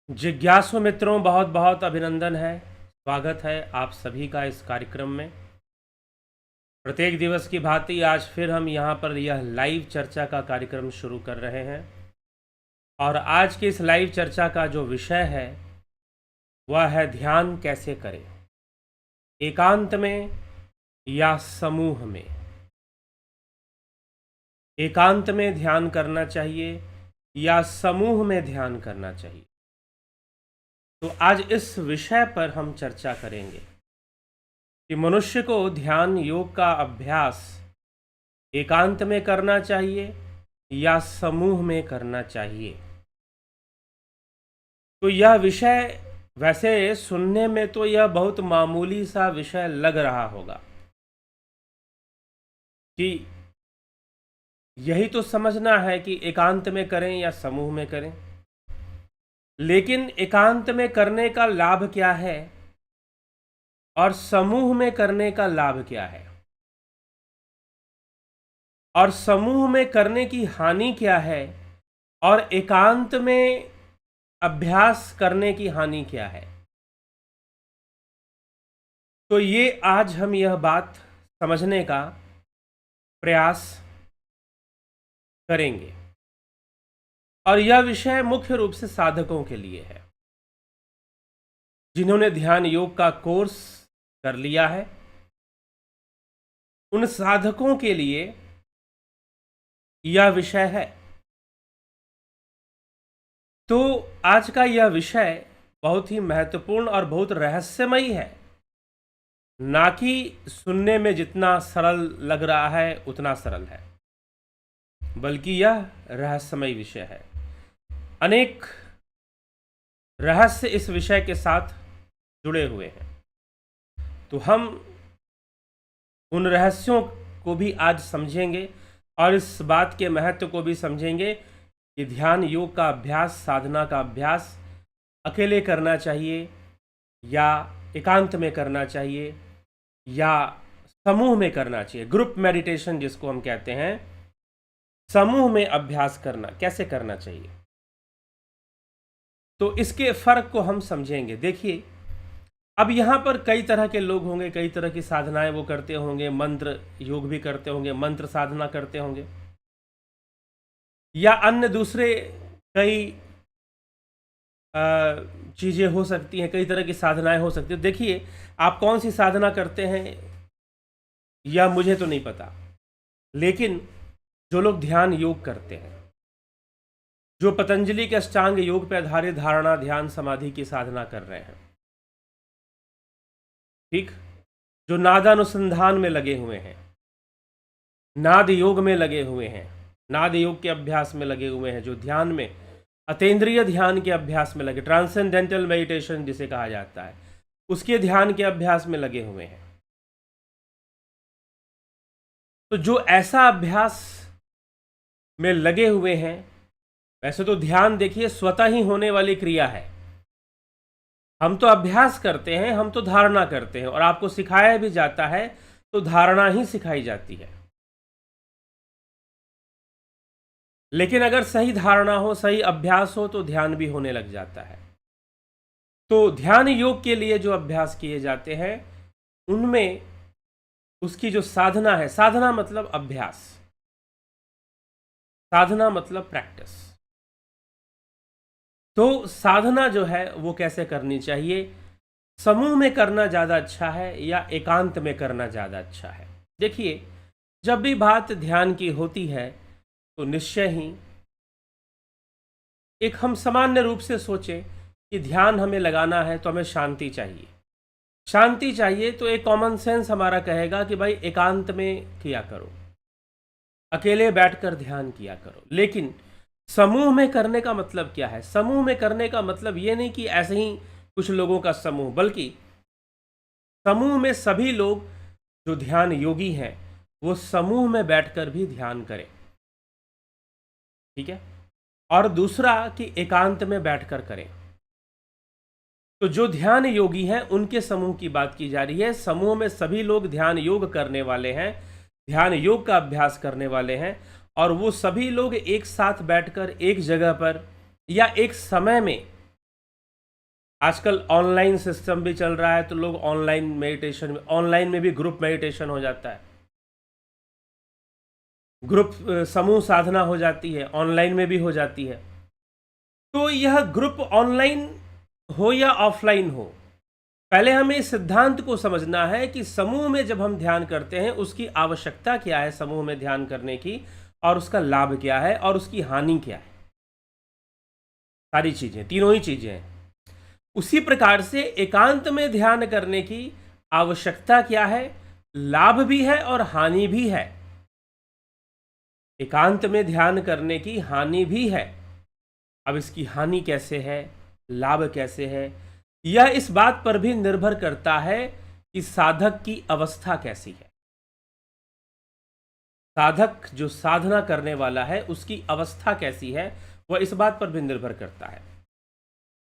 जिज्ञासु मित्रों, बहुत बहुत अभिनंदन है। स्वागत है आप सभी का इस कार्यक्रम में। प्रत्येक दिवस की भांति आज फिर हम यहाँ पर यह लाइव चर्चा का कार्यक्रम शुरू कर रहे हैं और आज की इस लाइव चर्चा का जो विषय है वह है ध्यान कैसे करें, एकांत में या समूह में। एकांत में ध्यान करना चाहिए या समूह में ध्यान करना चाहिए। तो आज इस विषय पर हम चर्चा करेंगे कि मनुष्य को ध्यान योग का अभ्यास एकांत में करना चाहिए या समूह में करना चाहिए। तो यह विषय वैसे सुनने में तो यह बहुत मामूली सा विषय लग रहा होगा कि यही तो समझना है कि एकांत में करें या समूह में करें। लेकिन एकांत में करने का लाभ क्या है और समूह में करने का लाभ क्या है, और समूह में करने की हानि क्या है, और एकांत में अभ्यास करने की हानि क्या है। तो ये आज हम यह बात समझने का प्रयास करेंगे और यह विषय मुख्य रूप से साधकों के लिए है, जिन्होंने ध्यान योग का कोर्स कर लिया है। उन साधकों के लिए यह विषय है। तो आज का यह विषय बहुत ही महत्वपूर्ण और बहुत रहस्यमयी है। ना कि सुनने में जितना सरल लग रहा है उतना सरल है, बल्कि यह रहस्यमयी विषय है। अनेक रहस्य इस विषय के साथ जुड़े हुए हैं। तो हम उन रहस्यों को भी आज समझेंगे और इस बात के महत्व को भी समझेंगे कि ध्यान योग का अभ्यास, साधना का अभ्यास अकेले करना चाहिए या एकांत में करना चाहिए या समूह में करना चाहिए। ग्रुप मेडिटेशन जिसको हम कहते हैं, समूह में अभ्यास करना कैसे करना चाहिए। तो इसके फर्क को हम समझेंगे। देखिए, अब यहाँ पर कई तरह के लोग होंगे, कई तरह की साधनाएं वो करते होंगे, मंत्र योग भी करते होंगे, मंत्र साधना करते होंगे या अन्य दूसरे कई चीज़ें हो सकती हैं, कई तरह की साधनाएं हो सकती हैं। देखिए, आप कौन सी साधना करते हैं यह मुझे तो नहीं पता, लेकिन जो लोग ध्यान योग करते हैं, जो पतंजलि के अष्टांग योग पर आधारित धारणा, ध्यान, समाधि की साधना कर रहे हैं, ठीक, जो नादानुसंधान में लगे हुए हैं, नाद योग में लगे हुए हैं, नाद योग के अभ्यास में लगे हुए हैं, जो ध्यान में, अतीन्द्रिय ध्यान के अभ्यास में लगे, ट्रांसेंडेंटल मेडिटेशन जिसे कहा जाता है, उसके ध्यान के अभ्यास में लगे हुए हैं। तो जो ऐसा अभ्यास में लगे हुए हैं, वैसे तो ध्यान देखिए स्वतः ही होने वाली क्रिया है। हम तो अभ्यास करते हैं, हम तो धारणा करते हैं, और आपको सिखाया भी जाता है तो धारणा ही सिखाई जाती है। लेकिन अगर सही धारणा हो, सही अभ्यास हो, तो ध्यान भी होने लग जाता है। तो ध्यान योग के लिए जो अभ्यास किए जाते हैं, उनमें उसकी जो साधना है, साधना मतलब अभ्यास, साधना मतलब प्रैक्टिस। तो साधना जो है वो कैसे करनी चाहिए, समूह में करना ज़्यादा अच्छा है या एकांत में करना ज़्यादा अच्छा है। देखिए, जब भी बात ध्यान की होती है तो निश्चय ही एक हम सामान्य रूप से सोचें कि ध्यान हमें लगाना है तो हमें शांति चाहिए। शांति चाहिए तो एक कॉमन सेंस हमारा कहेगा कि भाई एकांत में किया करो, अकेले बैठकर ध्यान किया करो। लेकिन समूह में करने का मतलब क्या है? समूह में करने का मतलब ये नहीं कि ऐसे ही कुछ लोगों का समूह, बल्कि समूह में सभी लोग जो ध्यान योगी हैं वो समूह में बैठकर भी ध्यान करें, ठीक है। और दूसरा कि एकांत में बैठकर करें। तो जो ध्यान योगी हैं उनके समूह की बात की जा रही है। समूह में सभी लोग ध्यान योग करने वाले हैं, ध्यान योग का अभ्यास करने वाले हैं, और वो सभी लोग एक साथ बैठकर एक जगह पर या एक समय में आजकल ऑनलाइन सिस्टम भी चल रहा है, तो लोग ऑनलाइन मेडिटेशन में, ऑनलाइन में भी ग्रुप मेडिटेशन हो जाता है, ग्रुप समूह साधना हो जाती है, ऑनलाइन में भी हो जाती है। तो यह ग्रुप ऑनलाइन हो या ऑफलाइन हो, पहले हमें इस सिद्धांत को समझना है कि समूह में जब हम ध्यान करते हैं उसकी आवश्यकता क्या है, समूह में ध्यान करने की, और उसका लाभ क्या है और उसकी हानि क्या है। सारी चीजें, तीनों ही चीजें हैं। उसी प्रकार से एकांत में ध्यान करने की आवश्यकता क्या है, लाभ भी है और हानि भी है। एकांत में ध्यान करने की हानि भी है। अब इसकी हानि कैसे है, लाभ कैसे है, यह इस बात पर भी निर्भर करता है कि साधक की अवस्था कैसी है। साधक जो साधना करने वाला है उसकी अवस्था कैसी है, वह इस बात पर भी निर्भर करता है।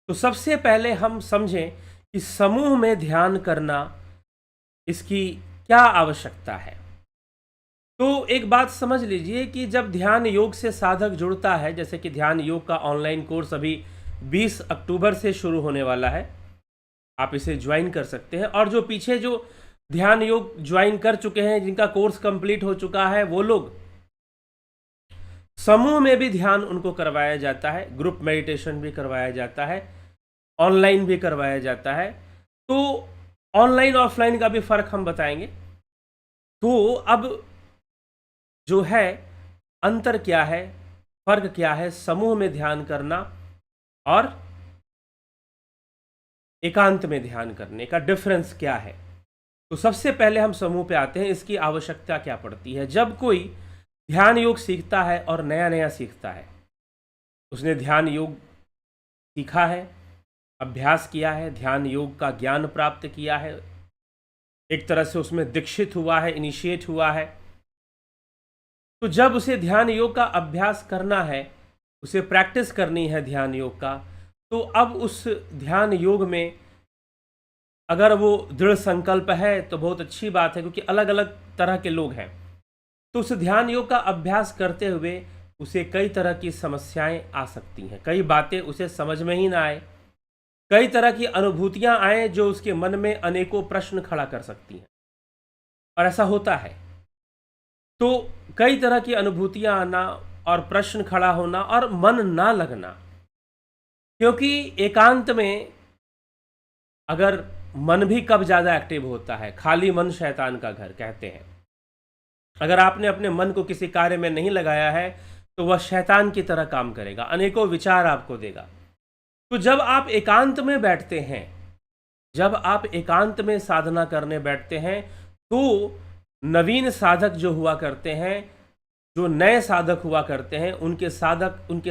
तो सबसे पहले हम समझें कि समूह में ध्यान करना, इसकी क्या आवश्यकता है। तो एक बात समझ लीजिए कि जब ध्यान योग से साधक जुड़ता है, जैसे कि ध्यान योग का ऑनलाइन कोर्स अभी 20 अक्टूबर से शुरू होने वाला है, आप इसे ज्वाइन कर सकते हैं। और जो पीछे जो ध्यान योग ज्वाइन कर चुके हैं, जिनका कोर्स कंप्लीट हो चुका है, वो लोग समूह में भी ध्यान उनको करवाया जाता है, ग्रुप मेडिटेशन भी करवाया जाता है, ऑनलाइन भी करवाया जाता है। तो ऑनलाइन ऑफलाइन का भी फर्क हम बताएंगे। तो अब जो है अंतर क्या है, फर्क क्या है समूह में ध्यान करना और एकांत में ध्यान करने का, डिफरेंस क्या है। तो सबसे पहले हम समूह पे आते हैं, इसकी आवश्यकता क्या पड़ती है। जब कोई ध्यान योग सीखता है और नया नया सीखता है, उसने ध्यान योग सीखा है, अभ्यास किया है, ध्यान योग का ज्ञान प्राप्त किया है, एक तरह से उसमें दीक्षित हुआ है, इनिशिएट हुआ है। तो जब उसे ध्यान योग का अभ्यास करना है, उसे प्रैक्टिस करनी है ध्यान योग का, तो अब उस ध्यान योग में अगर वो दृढ़ संकल्प है तो बहुत अच्छी बात है, क्योंकि अलग अलग तरह के लोग हैं। तो उस ध्यान योग का अभ्यास करते हुए उसे कई तरह की समस्याएं आ सकती हैं, कई बातें उसे समझ में ही ना आए, कई तरह की अनुभूतियां आए जो उसके मन में अनेकों प्रश्न खड़ा कर सकती हैं, और ऐसा होता है। तो कई तरह की अनुभूतियां आना और प्रश्न खड़ा होना और मन ना लगना, क्योंकि एकांत में अगर मन भी कब ज़्यादा एक्टिव होता है, खाली मन शैतान का घर कहते हैं। अगर आपने अपने मन को किसी कार्य में नहीं लगाया है तो वह शैतान की तरह काम करेगा, अनेकों विचार आपको देगा। तो जब आप एकांत में बैठते हैं, जब आप एकांत में साधना करने बैठते हैं, तो नवीन साधक जो हुआ करते हैं, जो नए साधक हुआ करते हैं, उनके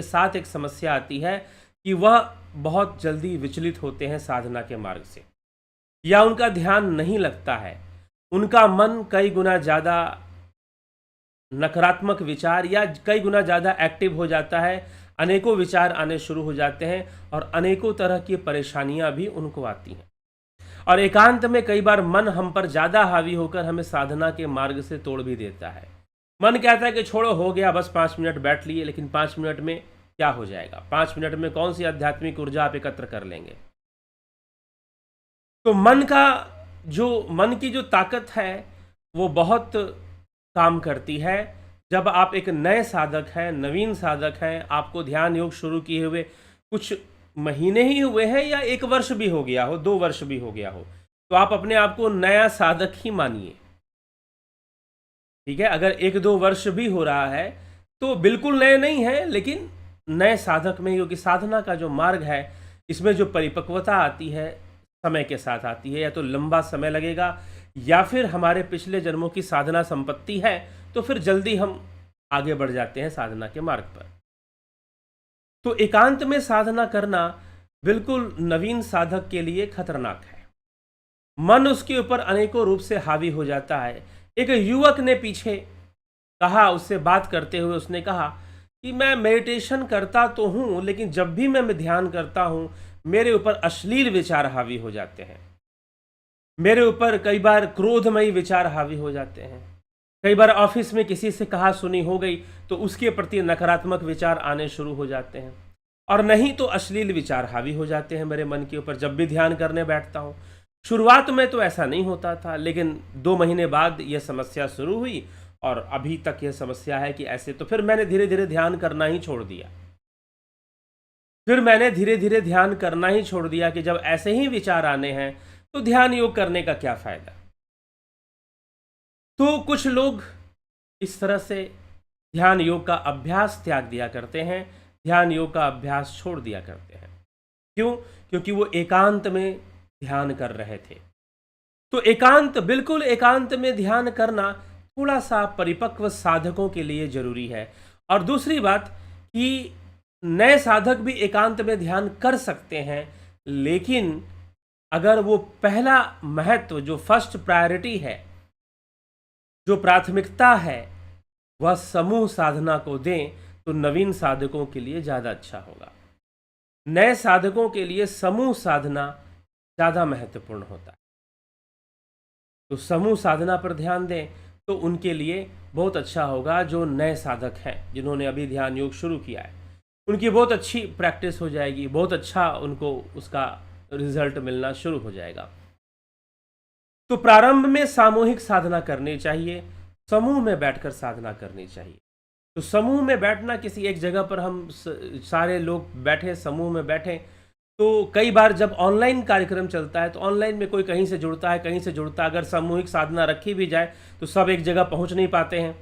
साथ एक समस्या आती है कि वह बहुत जल्दी विचलित होते हैं साधना के मार्ग से, या उनका ध्यान नहीं लगता है, उनका मन कई गुना ज़्यादा नकारात्मक विचार या कई गुना ज़्यादा एक्टिव हो जाता है, अनेकों विचार आने शुरू हो जाते हैं और अनेकों तरह की परेशानियां भी उनको आती हैं। और एकांत में कई बार मन हम पर ज़्यादा हावी होकर हमें साधना के मार्ग से तोड़ भी देता है। मन कहता है कि छोड़ो, हो गया, बस 5 मिनट बैठ लिए, लेकिन 5 मिनट में क्या हो जाएगा, 5 मिनट में कौन सी आध्यात्मिक ऊर्जा आप एकत्र कर लेंगे। तो मन की जो ताकत है वो बहुत काम करती है। जब आप एक नए साधक हैं, नवीन साधक हैं, आपको ध्यान योग शुरू किए हुए कुछ महीने ही हुए हैं, या 1 वर्ष भी हो गया हो, 2 वर्ष भी हो गया हो, तो आप अपने आप को नया साधक ही मानिए। ठीक है, अगर 1-2 वर्ष भी हो रहा है तो बिल्कुल नए नहीं है, लेकिन नए साधक में, क्योंकि साधना का जो मार्ग है इसमें जो परिपक्वता आती है समय के साथ आती है, या तो लंबा समय लगेगा या फिर हमारे पिछले जन्मों की साधना संपत्ति है, तो फिर जल्दी हम आगे बढ़ जाते हैं साधना के मार्ग पर। तो एकांत में साधना करना बिल्कुल नवीन साधक के लिए खतरनाक है। मन उसके ऊपर अनेकों रूप से हावी हो जाता है। एक युवक ने पीछे कहा, उससे बात करते हुए उसने कहा कि मैं मेडिटेशन करता तो हूँ, लेकिन जब भी मैं ध्यान करता हूँ मेरे ऊपर अश्लील विचार हावी हो जाते हैं, मेरे ऊपर कई बार क्रोधमयी विचार हावी हो जाते हैं, कई बार ऑफिस में किसी से कहा सुनी हो गई तो उसके प्रति नकारात्मक विचार आने शुरू हो जाते हैं। और नहीं तो अश्लील विचार हावी हो जाते हैं मेरे मन के ऊपर जब भी ध्यान करने बैठता हूँ। शुरुआत में तो ऐसा नहीं होता था, लेकिन 2 महीने बाद यह समस्या शुरू हुई और अभी तक यह समस्या है कि ऐसे। तो फिर मैंने धीरे धीरे ध्यान करना ही छोड़ दिया। फिर मैंने धीरे धीरे ध्यान करना ही छोड़ दिया कि जब ऐसे ही विचार आने हैं तो ध्यान योग करने का क्या फायदा। तो कुछ लोग इस तरह से ध्यान योग का अभ्यास त्याग दिया करते हैं, ध्यान योग का अभ्यास छोड़ दिया करते हैं। क्यों? क्योंकि वो एकांत में ध्यान कर रहे थे। तो एकांत, बिल्कुल एकांत में ध्यान करना थोड़ा सा परिपक्व साधकों के लिए जरूरी है। और दूसरी बात कि नए साधक भी एकांत में ध्यान कर सकते हैं, लेकिन अगर वो पहला महत्व, जो फर्स्ट प्रायोरिटी है, जो प्राथमिकता है, वह समूह साधना को दें तो नवीन साधकों के लिए ज़्यादा अच्छा होगा। नए साधकों के लिए समूह साधना ज़्यादा महत्वपूर्ण होता है। तो समूह साधना पर ध्यान दें तो उनके लिए बहुत अच्छा होगा। जो नए साधक हैं, जिन्होंने अभी ध्यान योग शुरू किया है, उनकी बहुत अच्छी प्रैक्टिस हो जाएगी, बहुत अच्छा उनको उसका रिजल्ट मिलना शुरू हो जाएगा। तो प्रारंभ में सामूहिक साधना करनी चाहिए, समूह में बैठकर साधना करनी चाहिए। तो समूह में बैठना, किसी एक जगह पर हम सारे लोग बैठे, समूह में बैठे, तो कई बार जब ऑनलाइन कार्यक्रम चलता है तो ऑनलाइन में कोई कहीं से जुड़ता है, कहीं से जुड़ता है। अगर सामूहिक साधना रखी भी जाए तो सब एक जगह पहुंच नहीं पाते हैं।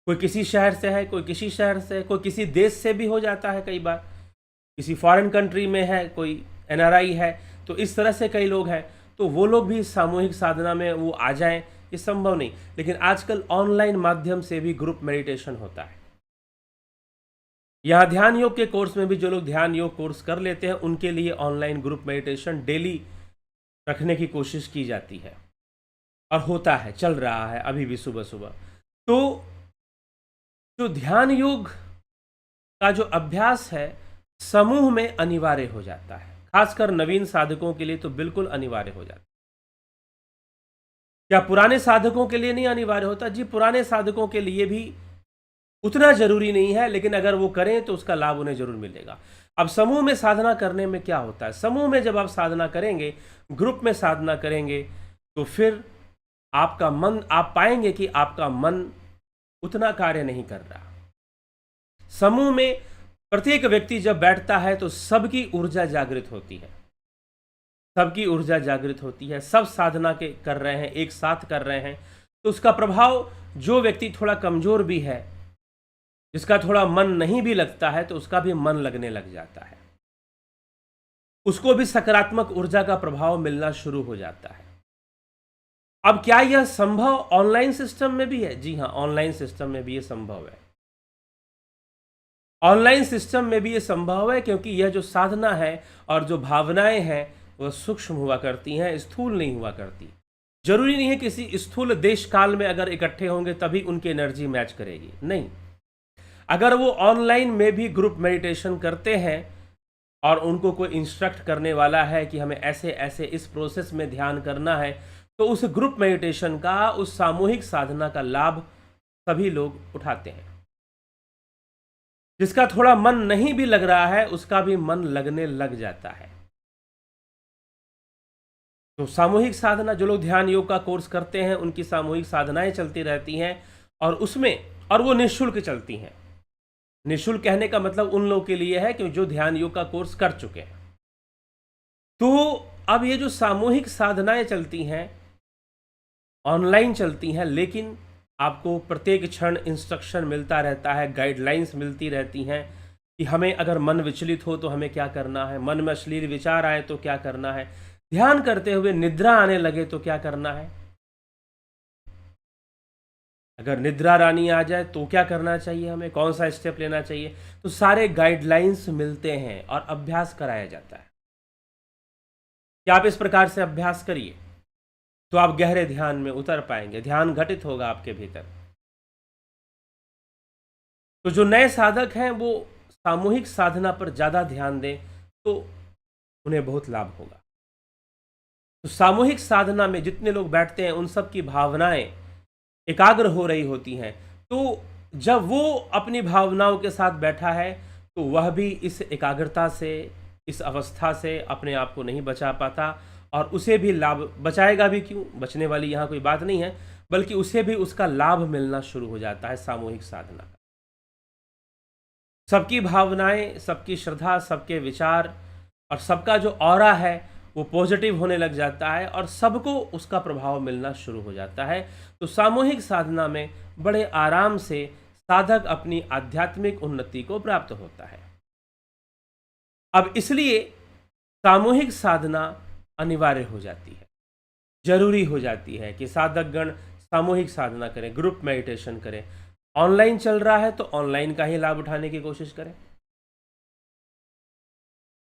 कोई किसी शहर से है, कोई किसी शहर से, कोई किसी देश से भी हो जाता है, कई बार किसी फॉरेन कंट्री में है, कोई एनआरआई है। तो इस तरह से कई लोग हैं, तो वो लोग भी सामूहिक साधना में वो आ जाएं, ये संभव नहीं। लेकिन आजकल ऑनलाइन माध्यम से भी ग्रुप मेडिटेशन होता है। यहाँ ध्यान योग के कोर्स में भी जो लोग ध्यान योग कोर्स कर लेते हैं, उनके लिए ऑनलाइन ग्रुप मेडिटेशन डेली रखने की कोशिश की जाती है और होता है, चल रहा है अभी भी सुबह सुबह। तो जो ध्यान योग का जो अभ्यास है समूह में अनिवार्य हो जाता है, खासकर नवीन साधकों के लिए तो बिल्कुल अनिवार्य हो जाता है। क्या पुराने साधकों के लिए नहीं अनिवार्य होता? जी, पुराने साधकों के लिए भी उतना जरूरी नहीं है, लेकिन अगर वो करें तो उसका लाभ उन्हें जरूर मिलेगा। अब समूह में साधना करने में क्या होता है, समूह में जब आप साधना करेंगे, ग्रुप में साधना करेंगे, तो फिर आपका मन, आप पाएंगे कि आपका मन उतना कार्य नहीं कर रहा। समूह में प्रत्येक व्यक्ति जब बैठता है तो सबकी ऊर्जा जागृत होती है, सबकी ऊर्जा जागृत होती है, सब साधना के कर रहे हैं, एक साथ कर रहे हैं। तो उसका प्रभाव, जो व्यक्ति थोड़ा कमजोर भी है, जिसका थोड़ा मन नहीं भी लगता है, तो उसका भी मन लगने लग जाता है, उसको भी सकारात्मक ऊर्जा का प्रभाव मिलना शुरू हो जाता है। अब क्या यह संभव ऑनलाइन सिस्टम में भी है? जी हाँ, ऑनलाइन सिस्टम में भी यह संभव है। ऑनलाइन सिस्टम में भी ये संभव है, क्योंकि यह जो साधना है और जो भावनाएं हैं वह सूक्ष्म हुआ करती हैं, स्थूल नहीं हुआ करती। जरूरी नहीं है किसी स्थूल देश काल में अगर इकट्ठे होंगे तभी उनकी एनर्जी मैच करेगी, नहीं। अगर वो ऑनलाइन में भी ग्रुप मेडिटेशन करते हैं और उनको कोई इंस्ट्रक्ट करने वाला है कि हमें ऐसे ऐसे इस प्रोसेस में ध्यान करना है, तो उस ग्रुप मेडिटेशन का, उस सामूहिक साधना का लाभ सभी लोग उठाते हैं। जिसका थोड़ा मन नहीं भी लग रहा है, उसका भी मन लगने लग जाता है। तो सामूहिक साधना, जो लोग ध्यान योग का कोर्स करते हैं, उनकी सामूहिक साधनाएं चलती रहती हैं और वो निःशुल्क चलती हैं। निःशुल्क कहने का मतलब उन लोगों के लिए है कि जो ध्यान योग का कोर्स कर चुके हैं। तो अब ये जो सामूहिक साधनाएं चलती हैं, ऑनलाइन चलती हैं, लेकिन आपको प्रत्येक क्षण इंस्ट्रक्शन मिलता रहता है, गाइडलाइंस मिलती रहती हैं कि हमें अगर मन विचलित हो तो हमें क्या करना है, मन में अश्लील विचार आए तो क्या करना है, ध्यान करते हुए निद्रा आने लगे तो क्या करना है, अगर निद्रा रानी आ जाए तो क्या करना चाहिए, हमें कौन सा स्टेप लेना चाहिए। तो सारे गाइडलाइंस मिलते हैं और अभ्यास कराया जाता है कि आप इस प्रकार से अभ्यास करिए तो आप गहरे ध्यान में उतर पाएंगे, ध्यान घटित होगा आपके भीतर। तो जो नए साधक हैं वो सामूहिक साधना पर ज़्यादा ध्यान दें तो उन्हें बहुत लाभ होगा। तो सामूहिक साधना में जितने लोग बैठते हैं उन सब की भावनाएं एकाग्र हो रही होती हैं। तो जब वो अपनी भावनाओं के साथ बैठा है तो वह भी इस एकाग्रता से, इस अवस्था से अपने आप को नहीं बचा पाता, और उसे भी लाभ, बचाएगा भी क्यों, बचने वाली यहाँ कोई बात नहीं है, बल्कि उसे भी उसका लाभ मिलना शुरू हो जाता है सामूहिक साधना का। सबकी भावनाएं, सबकी श्रद्धा, सबके विचार और सबका जो ऑरा है वो पॉजिटिव होने लग जाता है और सबको उसका प्रभाव मिलना शुरू हो जाता है। तो सामूहिक साधना में बड़े आराम से साधक अपनी आध्यात्मिक उन्नति को प्राप्त होता है। अब इसलिए सामूहिक साधना अनिवार्य हो जाती है, जरूरी हो जाती है कि साधकगण सामूहिक साधना करें, ग्रुप मेडिटेशन करें। ऑनलाइन चल रहा है तो ऑनलाइन का ही लाभ उठाने की कोशिश करें।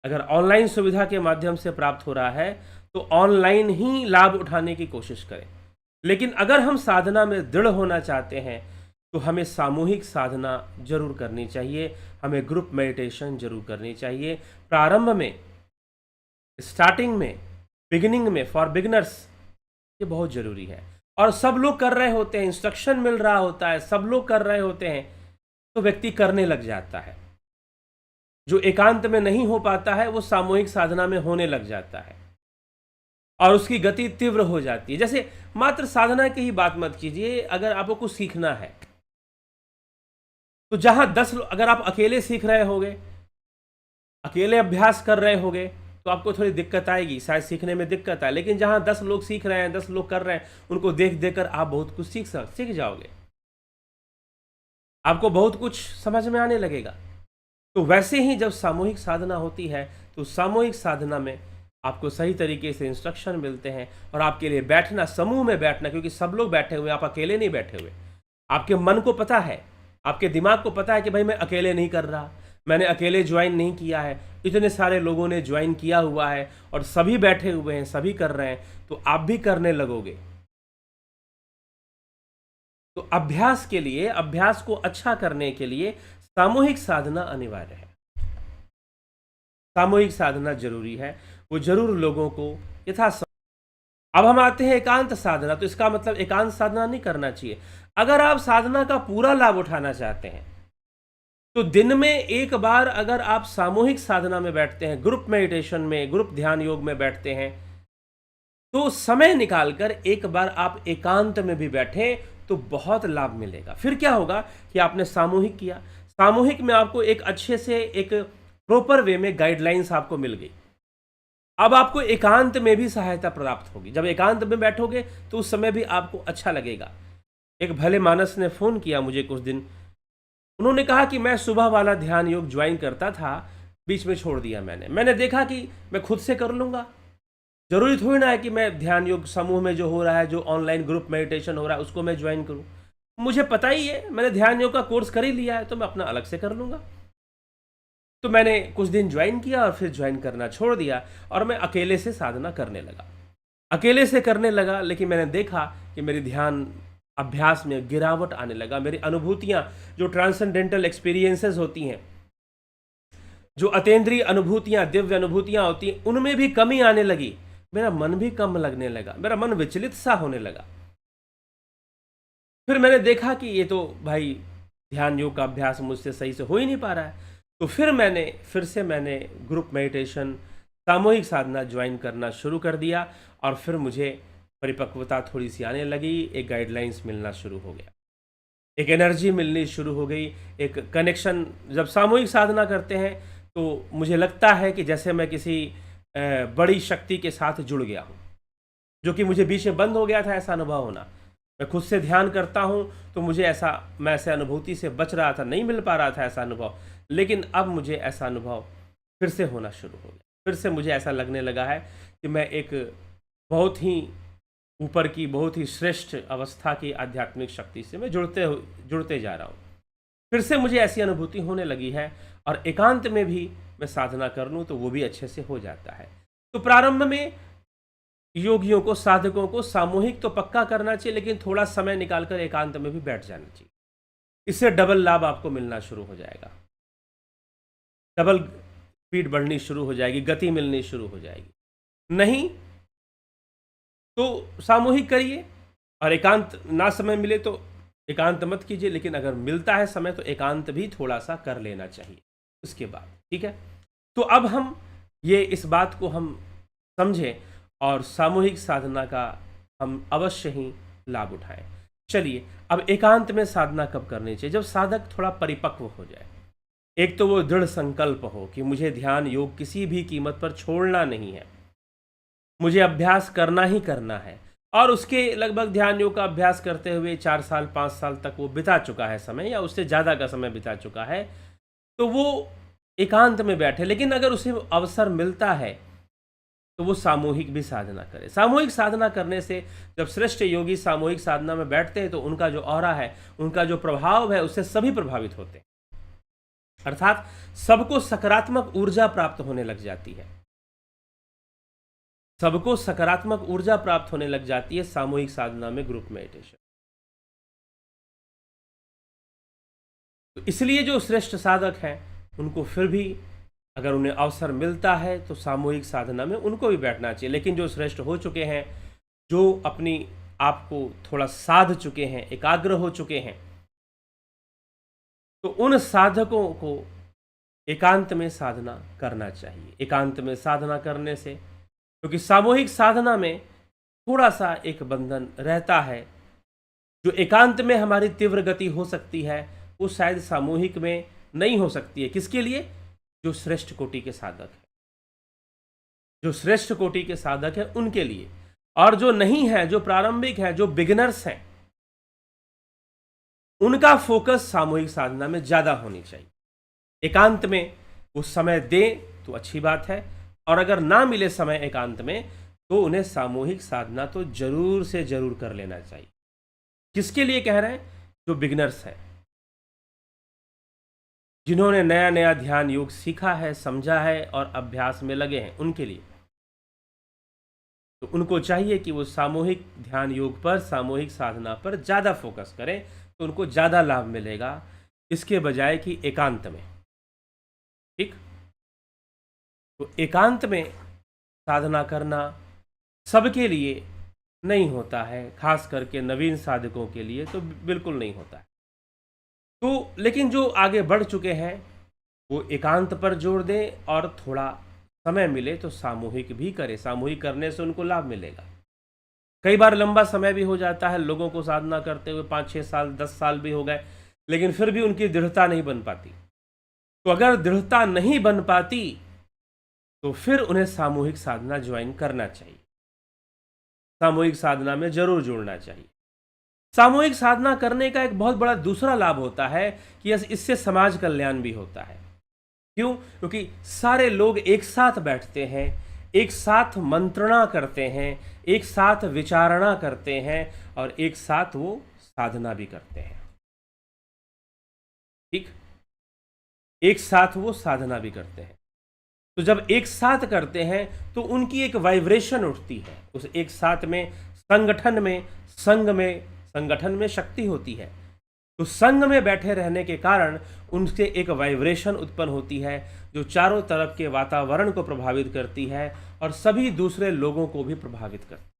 अगर ऑनलाइन सुविधा के माध्यम से प्राप्त हो रहा है तो ऑनलाइन ही लाभ उठाने की कोशिश करें। लेकिन अगर हम साधना में दृढ़ होना चाहते हैं तो हमें सामूहिक साधना जरूर करनी चाहिए, हमें ग्रुप मेडिटेशन जरूर करनी चाहिए। प्रारंभ में, स्टार्टिंग में, बिगिनिंग में, फॉर बिगिनर्स ये बहुत जरूरी है। और सब लोग कर रहे होते हैं, इंस्ट्रक्शन मिल रहा होता है, सब लोग कर रहे होते हैं, तो व्यक्ति करने लग जाता है। जो एकांत में नहीं हो पाता है वो सामूहिक साधना में होने लग जाता है और उसकी गति तीव्र हो जाती है। जैसे मात्र साधना की ही बात मत कीजिए, अगर आपको कुछ सीखना है तो जहां 10 लोग, अगर आप अकेले सीख रहे होगे, अकेले अभ्यास कर रहे होगे, तो आपको थोड़ी दिक्कत आएगी, शायद सीखने में दिक्कत आए। लेकिन जहां 10 लोग सीख रहे हैं, 10 लोग कर रहे हैं, उनको देख देख कर आप बहुत कुछ सीख जाओगे, आपको बहुत कुछ समझ में आने लगेगा। तो वैसे ही जब सामूहिक साधना होती है तो सामूहिक साधना में आपको सही तरीके से इंस्ट्रक्शन मिलते हैं और आपके लिए बैठना, समूह में बैठना, क्योंकि सब लोग बैठे हुए, आप अकेले नहीं बैठे हुए। आपके मन को पता है, आपके दिमाग को पता है कि भाई मैं अकेले नहीं कर रहा, मैंने अकेले ज्वाइन नहीं किया है, इतने सारे लोगों ने ज्वाइन किया हुआ है और सभी बैठे हुए हैं, सभी कर रहे हैं, तो आप भी करने लगोगे। तो अभ्यास के लिए, अभ्यास को अच्छा करने के लिए सामूहिक साधना अनिवार्य है, सामूहिक साधना जरूरी है, वो जरूर लोगों को यथा। अब हम आते हैं एकांत साधना। तो इसका मतलब एकांत साधना नहीं करना चाहिए। अगर आप साधना का पूरा लाभ उठाना चाहते हैं तो दिन में एक बार अगर आप सामूहिक साधना में बैठते हैं, ग्रुप मेडिटेशन में, ग्रुप ध्यान योग में बैठते हैं, तो समय निकालकर एक बार आप एकांत में भी बैठें तो बहुत लाभ मिलेगा। फिर क्या होगा कि आपने सामूहिक किया, सामूहिक में आपको एक अच्छे से, एक प्रॉपर वे में गाइडलाइंस आपको मिल गई। अब आपको एकांत में भी सहायता प्राप्त होगी। जब एकांत में बैठोगे तो उस समय भी आपको अच्छा लगेगा। एक भले मानस ने फ़ोन किया मुझे कुछ दिन, उन्होंने कहा कि मैं सुबह वाला ध्यान योग ज्वाइन करता था, बीच में छोड़ दिया मैंने देखा कि मैं खुद से कर लूँगा, ज़रूरी थोड़ी ना है कि मैं ध्यान योग समूह में जो हो रहा है, जो ऑनलाइन ग्रुप मेडिटेशन हो रहा है, उसको मैं ज्वाइन करूँ। मुझे पता ही है, मैंने ध्यान योग का कोर्स कर ही लिया है, तो मैं अपना अलग से कर लूँगा। तो मैंने कुछ दिन ज्वाइन किया और फिर ज्वाइन करना छोड़ दिया और मैं अकेले से साधना करने लगा, अकेले से करने लगा। लेकिन मैंने देखा कि मेरी ध्यान अभ्यास में गिरावट आने लगा, मेरी अनुभूतियाँ, जो ट्रांसेंडेंटल एक्सपीरियंसेस होती हैं, जो अतीन्द्रिय अनुभूतियाँ, दिव्य अनुभूतियाँ होती हैं, उनमें भी कमी आने लगी। मेरा मन भी कम लगने लगा, मेरा मन विचलित सा होने लगा। फिर मैंने देखा कि ये तो भाई ध्यान योग का अभ्यास मुझसे सही से हो ही नहीं पा रहा है। तो फिर से मैंने ग्रुप मेडिटेशन, सामूहिक साधना ज्वाइन करना शुरू कर दिया और फिर मुझे परिपक्वता थोड़ी सी आने लगी, एक गाइडलाइंस मिलना शुरू हो गया, एक एनर्जी मिलनी शुरू हो गई, एक कनेक्शन। जब सामूहिक साधना करते हैं तो मुझे लगता है कि जैसे मैं किसी बड़ी शक्ति के साथ जुड़ गया हूँ, जो कि मुझे बीच में बंद हो गया था, ऐसा अनुभव होना। मैं खुद से ध्यान करता हूँ तो मुझे ऐसा, मैं ऐसे अनुभूति से बच रहा था, नहीं मिल पा रहा था ऐसा अनुभव, लेकिन अब मुझे ऐसा अनुभव फिर से होना शुरू हो गया। फिर से मुझे ऐसा लगने लगा है कि मैं एक बहुत ही ऊपर की, बहुत ही श्रेष्ठ अवस्था की आध्यात्मिक शक्ति से मैं जुड़ते जा रहा हूँ। फिर से मुझे ऐसी अनुभूति होने लगी है और एकांत में भी मैं साधना कर लूँ तो वो भी अच्छे से हो जाता है। तो प्रारंभ में योगियों को, साधकों को सामूहिक तो पक्का करना चाहिए, लेकिन थोड़ा समय निकालकर एकांत में भी बैठ जाना चाहिए। इससे डबल लाभ आपको मिलना शुरू हो जाएगा, डबल स्पीड बढ़नी शुरू हो जाएगी, गति मिलनी शुरू हो जाएगी। नहीं तो सामूहिक करिए और एकांत ना समय मिले तो एकांत मत कीजिए, लेकिन अगर मिलता है समय तो एकांत भी थोड़ा सा कर लेना चाहिए। उसके बाद। ठीक है, तो अब हम ये इस बात को हम समझें और सामूहिक साधना का हम अवश्य ही लाभ उठाएं। चलिए, अब एकांत में साधना कब करनी चाहिए? जब साधक थोड़ा परिपक्व हो जाए। एक तो वो दृढ़ संकल्प हो कि मुझे ध्यान योग किसी भी कीमत पर छोड़ना नहीं है, मुझे अभ्यास करना ही करना है, और उसके लगभग ध्यान योग का अभ्यास करते हुए 4 साल 5 साल तक वो बिता चुका है समय, या उससे ज़्यादा का समय बिता चुका है, तो वो एकांत में बैठे। लेकिन अगर उसे अवसर मिलता है तो वो सामूहिक भी साधना करे। सामूहिक साधना करने से जब श्रेष्ठ योगी सामूहिक साधना में बैठते हैं तो उनका जो ऑरा है, उनका जो प्रभाव है, उससे सभी प्रभावित होते हैं। अर्थात सबको सकारात्मक ऊर्जा प्राप्त होने लग जाती है। सबको सकारात्मक ऊर्जा प्राप्त होने लग जाती है सामूहिक साधना में, ग्रुप मेडिटेशन। तो इसलिए जो श्रेष्ठ साधक हैं उनको फिर भी अगर उन्हें अवसर मिलता है तो सामूहिक साधना में उनको भी बैठना चाहिए। लेकिन जो श्रेष्ठ हो चुके हैं, जो अपनी आप को थोड़ा साध चुके हैं, एकाग्र हो चुके हैं, तो उन साधकों को एकांत में साधना करना चाहिए। एकांत में साधना करने से, क्योंकि सामूहिक साधना में थोड़ा सा एक बंधन रहता है। जो एकांत में हमारी तीव्र गति हो सकती है वो शायद सामूहिक में नहीं हो सकती है। किसके लिए? जो श्रेष्ठ कोटि के साधक है, जो श्रेष्ठ कोटि के साधक है उनके लिए। और जो नहीं है, जो प्रारंभिक है, जो बिगिनर्स हैं, उनका फोकस सामूहिक साधना में ज्यादा होनी चाहिए। एकांत में वो समय दें तो अच्छी बात है, और अगर ना मिले समय एकांत में तो उन्हें सामूहिक साधना तो जरूर से जरूर कर लेना चाहिए। किसके लिए कह रहे हैं? जो बिगिनर्स हैं, जिन्होंने नया नया ध्यान योग सीखा है, समझा है और अभ्यास में लगे हैं, उनके लिए। तो उनको चाहिए कि वो सामूहिक ध्यान योग पर, सामूहिक साधना पर ज़्यादा फोकस करें, तो उनको ज़्यादा लाभ मिलेगा इसके बजाय कि एकांत में। ठीक, तो एकांत में साधना करना सबके लिए नहीं होता है, खास करके नवीन साधकों के लिए तो बिल्कुल नहीं होता है। तो लेकिन जो आगे बढ़ चुके हैं वो एकांत पर जोर दें, और थोड़ा समय मिले तो सामूहिक भी करें। सामूहिक करने से उनको लाभ मिलेगा। कई बार लंबा समय भी हो जाता है लोगों को साधना करते हुए, 5-6 साल 10 साल भी हो गए, लेकिन फिर भी उनकी दृढ़ता नहीं बन पाती। तो अगर दृढ़ता नहीं बन पाती तो फिर उन्हें सामूहिक साधना ज्वाइन करना चाहिए, सामूहिक साधना में जरूर जुड़ना चाहिए। सामूहिक साधना करने का एक बहुत बड़ा दूसरा लाभ होता है कि इससे समाज कल्याण भी होता है। क्यों? क्योंकि सारे लोग एक साथ बैठते हैं, एक साथ मंत्रणा करते हैं, एक साथ विचारणा करते हैं, और एक साथ वो साधना भी करते हैं। ठीक, एक साथ वो साधना भी करते हैं। तो जब एक साथ करते हैं तो उनकी एक वाइब्रेशन उठती है। उस एक साथ में, संगठन में, संगठन में शक्ति होती है। तो संघ में बैठे रहने के कारण उनसे एक वाइब्रेशन उत्पन्न होती है जो चारों तरफ के वातावरण को प्रभावित करती है और सभी दूसरे लोगों को भी प्रभावित करती है।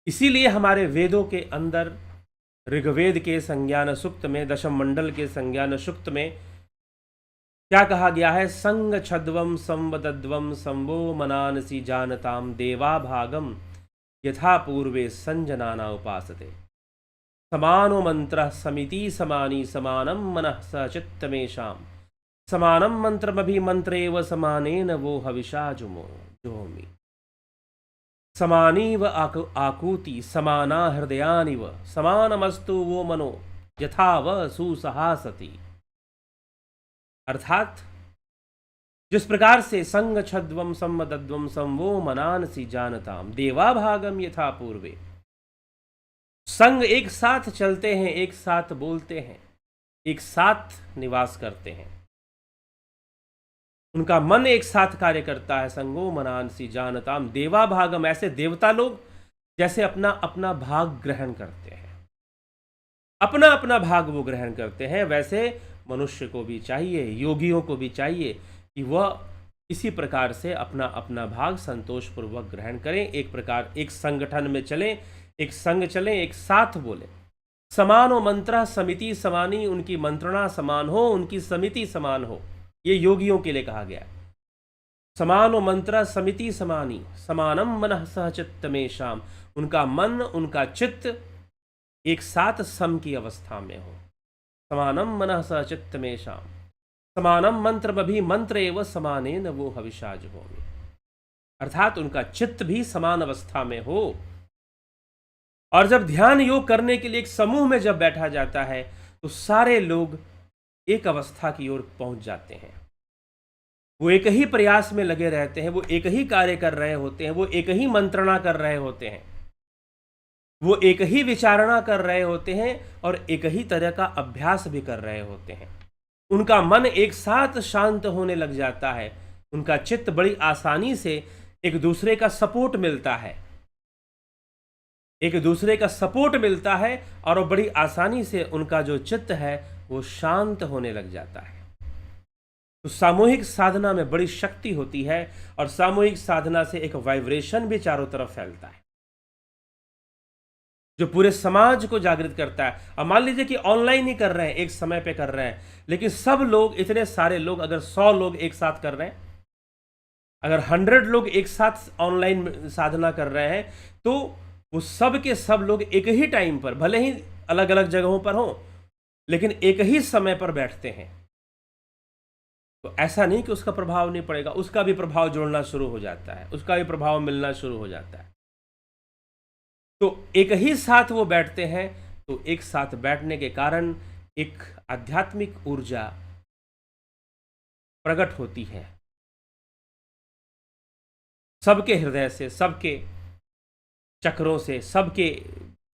इसीलिए हमारे वेदों के अंदर ऋग्वेद के संज्ञान सूक्त में, दशम मंडल के संज्ञान सूक्त में क्या कहा गया है? संग छद्वम संवदद्वम संवो मनानसी जानताम देवा भागम यथा पूर्वे संजनाना उपासते। समानो मंत्र समिति समानी समानम मनः स चित्तमेषाम समानम मंत्रमभि मंत्रेव समानेन वो हविषा जुहोमि। समानीव आकूति समाना हृदयानिव समानमस्तु वो मनो यथा व सुसहासति। अर्थात जिस प्रकार से संग छद्वम संवदद्वम संवो मनानसी जानताम देवा भागम यथा पूर्वे, संग एक साथ चलते हैं, एक साथ बोलते हैं, एक साथ निवास करते हैं, उनका मन एक साथ कार्य करता है। संगो मनानसी जानताम देवा भागम, ऐसे देवता लोग जैसे अपना अपना भाग ग्रहण करते हैं, अपना अपना भाग वो ग्रहण करते हैं, वैसे मनुष्य को भी चाहिए, योगियों को भी चाहिए कि वह इसी प्रकार से अपना अपना भाग संतोषपूर्वक ग्रहण करें। एक प्रकार एक संगठन में चलें, एक संग चलें, एक साथ बोलें। समानो मंत्र समिति समानी, उनकी मंत्रणा समान हो, उनकी समिति समान हो। ये योगियों के लिए कहा गया है। समानो मंत्र समिति समानी, समानम मनः सह चित्तमेषाम, उनका मन उनका चित्त एक साथ सम की अवस्था में हो। समानम मनः सह चित्तमेषाम, समानम मंत्रमभि मंत्र एव समानेन वो हविषाज होमि, अर्थात उनका चित्त भी समान अवस्था में हो। और जब ध्यान योग करने के लिए एक समूह में जब बैठा जाता है तो सारे लोग एक अवस्था की ओर पहुंच जाते हैं। वो एक ही प्रयास में लगे रहते हैं, वो एक ही कार्य कर रहे होते हैं, वो एक ही मंत्रणा कर रहे होते हैं, वो एक ही विचारणा कर रहे होते हैं और एक ही तरह का अभ्यास भी कर रहे होते हैं। उनका मन एक साथ शांत होने लग जाता है, उनका चित्त बड़ी आसानी से एक दूसरे का सपोर्ट मिलता है, एक दूसरे का सपोर्ट मिलता है और बड़ी आसानी से उनका जो चित्त है वो शांत होने लग जाता है। तो सामूहिक साधना में बड़ी शक्ति होती है और सामूहिक साधना से एक वाइब्रेशन भी चारों तरफ फैलता है जो पूरे समाज को जागृत करता है। अब मान लीजिए कि ऑनलाइन ही कर रहे हैं, एक समय पे कर रहे हैं, लेकिन सब लोग, इतने सारे लोग, अगर 100 लोग एक साथ कर रहे हैं, अगर 100 लोग एक साथ ऑनलाइन साधना कर रहे हैं, तो वो सब के सब लोग एक ही टाइम पर, भले ही अलग अलग जगहों पर हों, लेकिन एक ही समय पर बैठते हैं। तो ऐसा नहीं कि उसका प्रभाव नहीं पड़ेगा, उसका भी प्रभाव जुड़ना शुरू हो जाता है, उसका भी प्रभाव मिलना शुरू हो जाता है। तो एक ही साथ वो बैठते हैं, तो एक साथ बैठने के कारण एक आध्यात्मिक ऊर्जा प्रकट होती है सबके हृदय से, सबके चक्रों से, सबके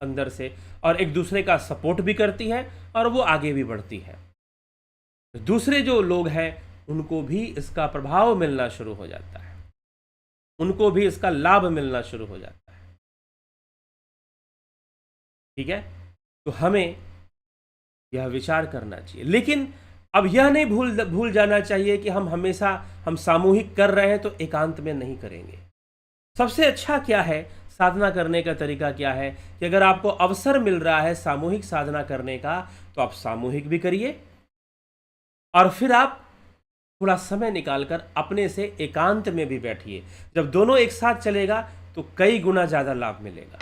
अंदर से, और एक दूसरे का सपोर्ट भी करती है और वो आगे भी बढ़ती है। दूसरे जो लोग हैं उनको भी इसका प्रभाव मिलना शुरू हो जाता है, उनको भी इसका लाभ मिलना शुरू हो जाता है। ठीक है, तो हमें यह विचार करना चाहिए। लेकिन अब यह नहीं भूल जाना चाहिए कि हम हमेशा हम सामूहिक कर रहे हैं तो एकांत में नहीं करेंगे। सबसे अच्छा क्या है, साधना करने का तरीका क्या है कि अगर आपको अवसर मिल रहा है सामूहिक साधना करने का तो आप सामूहिक भी करिए और फिर आप थोड़ा समय निकालकर अपने से एकांत में भी बैठिए। जब दोनों एक साथ चलेगा तो कई गुना ज्यादा लाभ मिलेगा।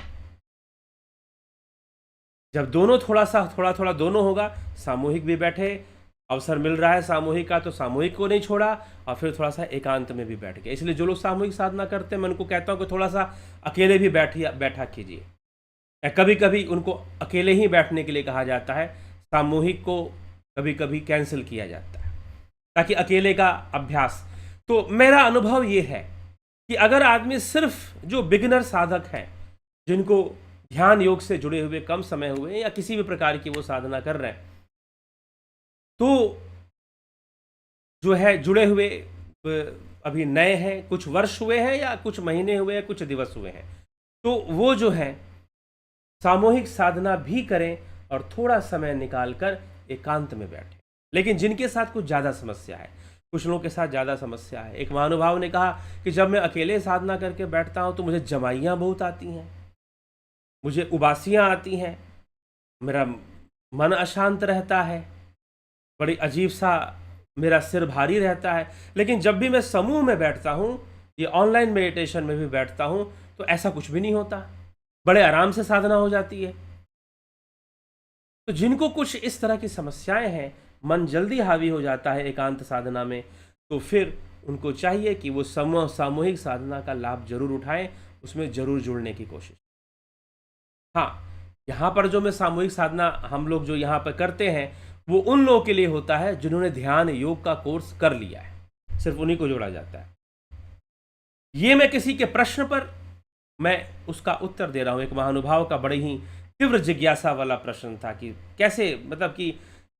जब दोनों थोड़ा दोनों होगा, सामूहिक भी बैठे, अवसर मिल रहा है सामूहिक का तो सामूहिक को नहीं छोड़ा और फिर थोड़ा सा एकांत में भी बैठ गए। इसलिए जो लोग सामूहिक साधना करते हैं मैं उनको कहता हूँ कि थोड़ा सा अकेले भी बैठा कीजिए, या कभी कभी उनको अकेले ही बैठने के लिए कहा जाता है, सामूहिक को कभी कभी कैंसिल किया जाता है ताकि अकेले का अभ्यास। तो मेरा अनुभव ये है कि अगर आदमी सिर्फ जो बिगिनर साधक हैं, जिनको ध्यान योग से जुड़े हुए कम समय हुए या किसी भी प्रकार की वो साधना कर रहे हैं, तो जो है जुड़े हुए अभी नए हैं, कुछ वर्ष हुए हैं या कुछ महीने हुए हैं, कुछ दिवस हुए हैं, तो वो जो है सामूहिक साधना भी करें और थोड़ा समय निकालकर एकांत में बैठें। लेकिन जिनके साथ कुछ ज़्यादा समस्या है, कुछ लोगों के साथ ज़्यादा समस्या है, एक महानुभाव ने कहा कि जब मैं अकेले साधना करके बैठता हूँ तो मुझे जमाइयाँ बहुत आती हैं, मुझे उबासियाँ आती हैं, मेरा मन अशांत रहता है, बड़ी अजीब सा मेरा सिर भारी रहता है। लेकिन जब भी मैं समूह में बैठता हूँ, ये ऑनलाइन मेडिटेशन में भी बैठता हूँ, तो ऐसा कुछ भी नहीं होता, बड़े आराम से साधना हो जाती है। तो जिनको कुछ इस तरह की समस्याएं हैं, मन जल्दी हावी हो जाता है एकांत साधना में, तो फिर उनको चाहिए कि वो सामूहिक साधना का लाभ जरूर उठाएं, उसमें जरूर जुड़ने की कोशिश। हाँ, यहाँ पर जो मैं सामूहिक साधना हम लोग जो यहाँ पर करते हैं वो उन लोगों के लिए होता है जिन्होंने ध्यान योग का कोर्स कर लिया है, सिर्फ उन्हीं को जोड़ा जाता है। ये मैं किसी के प्रश्न पर मैं उसका उत्तर दे रहा हूँ। एक महानुभाव का बड़े ही तीव्र जिज्ञासा वाला प्रश्न था कि कैसे, मतलब कि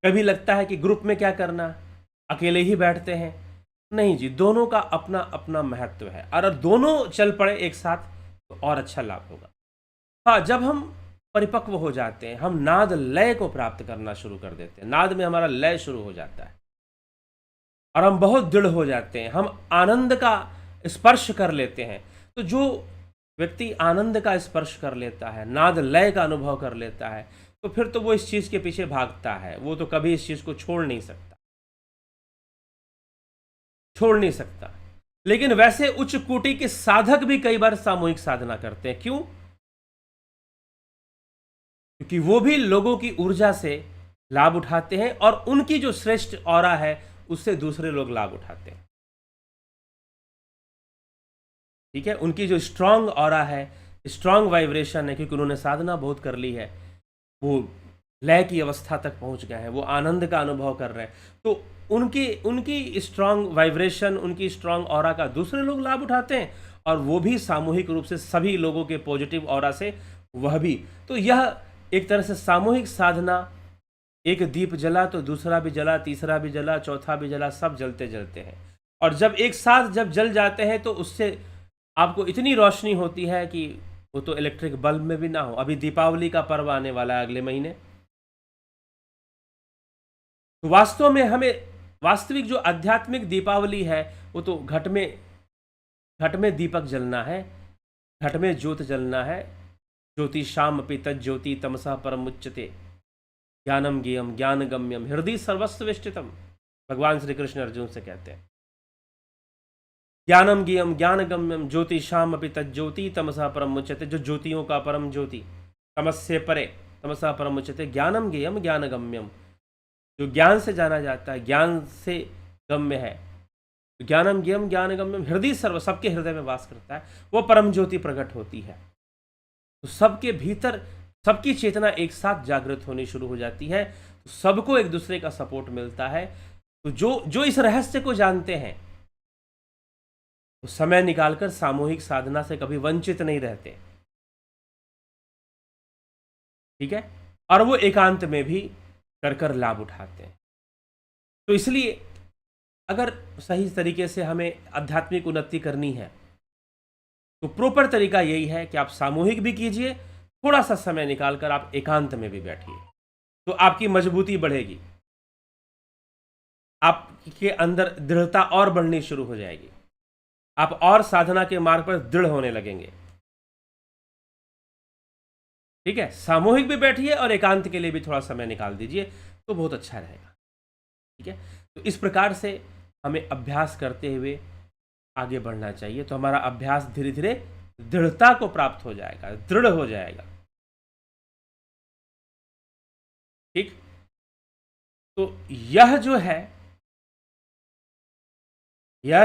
कभी लगता है कि ग्रुप में क्या करना, अकेले ही बैठते हैं। नहीं जी, दोनों का अपना अपना महत्व है, और अगर दोनों चल पड़े एक साथ तो और अच्छा लाभ होगा। हाँ, जब हम परिपक्व हो जाते हैं, हम नाद लय को प्राप्त करना शुरू कर देते हैं, नाद में हमारा लय शुरू हो जाता है और हम बहुत दृढ़ हो जाते हैं, हम आनंद का स्पर्श कर लेते हैं। तो जो व्यक्ति आनंद का स्पर्श कर लेता है, नाद लय का अनुभव कर लेता है, तो फिर तो वो इस चीज़ के पीछे भागता है, वो तो कभी इस चीज़ को छोड़ नहीं सकता, छोड़ नहीं सकता। लेकिन वैसे उच्च कोटि के साधक भी कई बार सामूहिक साधना करते हैं। क्यों? क्योंकि वो भी लोगों की ऊर्जा से लाभ उठाते हैं और उनकी जो श्रेष्ठ ऑरा है उससे दूसरे लोग लाभ उठाते हैं। ठीक है, उनकी जो स्ट्रांग ऑरा है, स्ट्रांग वाइब्रेशन है, क्योंकि उन्होंने साधना बहुत कर ली है, वो लय की अवस्था तक पहुंच गए हैं, वो आनंद का अनुभव कर रहे हैं, तो उनकी उनकी स्ट्रांग वाइब्रेशन, उनकी स्ट्रांग ऑरा का दूसरे लोग लाभ उठाते हैं और वो भी सामूहिक रूप से सभी लोगों के पॉजिटिव ऑरा से वह भी। तो यह एक तरह से सामूहिक साधना, एक दीप जला तो दूसरा भी जला, तीसरा भी जला, चौथा भी जला, सब जलते जलते हैं। और जब एक साथ जब जल जाते हैं तो उससे आपको इतनी रोशनी होती है कि वो तो इलेक्ट्रिक बल्ब में भी ना हो। अभी दीपावली का पर्व आने वाला है अगले महीने, तो वास्तव में हमें वास्तविक जो आध्यात्मिक दीपावली है वो तो घट में दीपक जलना है, घट में ज्योत जलना है। ज्योति शाम अपि तज्ज्योति तमसा परम उच्यते, ज्ञानम ज्ञेयम ज्ञान गम्यम हृदय सर्वस्व विष्टितम, भगवान श्री कृष्ण अर्जुन से कहते हैं। ज्ञानम ज्ञेयम ज्ञान गम्यम ज्योति शाम अपि तज्ज्योति तमसा परम उच्यते, जो ज्योतियों का परम ज्योति, तमस्से परे तमसा परम उच्यते, ज्ञानम ज्ञेयम ज्ञान गम्यम, जो ज्ञान से जाना जाता है, ज्ञान से गम्य है। ज्ञानम ज्ञेयम ज्ञान गम्यम हृदय सर्व, सबके हृदय में वास करता है, वो परम ज्योति प्रकट होती है। तो सबके भीतर सबकी चेतना एक साथ जागृत होनी शुरू हो जाती है, तो सबको एक दूसरे का सपोर्ट मिलता है। तो जो इस रहस्य को जानते हैं वो समय निकालकर सामूहिक साधना से कभी वंचित नहीं रहते। ठीक है, और वो एकांत में भी कर लाभ उठाते हैं। तो इसलिए अगर सही तरीके से हमें आध्यात्मिक उन्नति करनी है तो प्रॉपर तरीका यही है कि आप सामूहिक भी कीजिए, थोड़ा सा समय निकालकर आप एकांत में भी बैठिए, तो आपकी मजबूती बढ़ेगी, आपके अंदर दृढ़ता और बढ़नी शुरू हो जाएगी, आप और साधना के मार्ग पर दृढ़ होने लगेंगे। ठीक है, सामूहिक भी बैठिए और एकांत के लिए भी थोड़ा समय निकाल दीजिए, तो बहुत अच्छा रहेगा। ठीक है, तो इस प्रकार से हमें अभ्यास करते हुए आगे बढ़ना चाहिए, तो हमारा अभ्यास धीरे धीरे दृढ़ता को प्राप्त हो जाएगा, दृढ़ हो जाएगा। ठीक, तो यह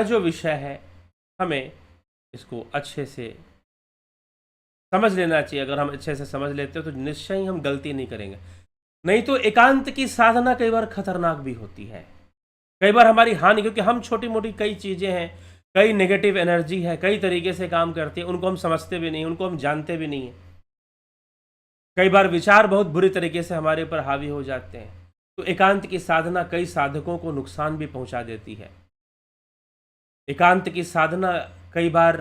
जो विषय है हमें इसको अच्छे से समझ लेना चाहिए। अगर हम अच्छे से समझ लेते हो तो निश्चय ही हम गलती नहीं करेंगे। नहीं तो एकांत की साधना कई बार खतरनाक भी होती है, कई बार हमारी हानि, क्योंकि हम छोटी मोटी कई चीज़ें हैं, कई नेगेटिव एनर्जी है, कई तरीके से काम करती है, उनको हम समझते भी नहीं, उनको हम जानते भी नहीं हैं। कई बार विचार बहुत बुरी तरीके से हमारे ऊपर हावी हो जाते हैं। तो एकांत की साधना कई साधकों को नुकसान भी पहुंचा देती है। एकांत की साधना कई बार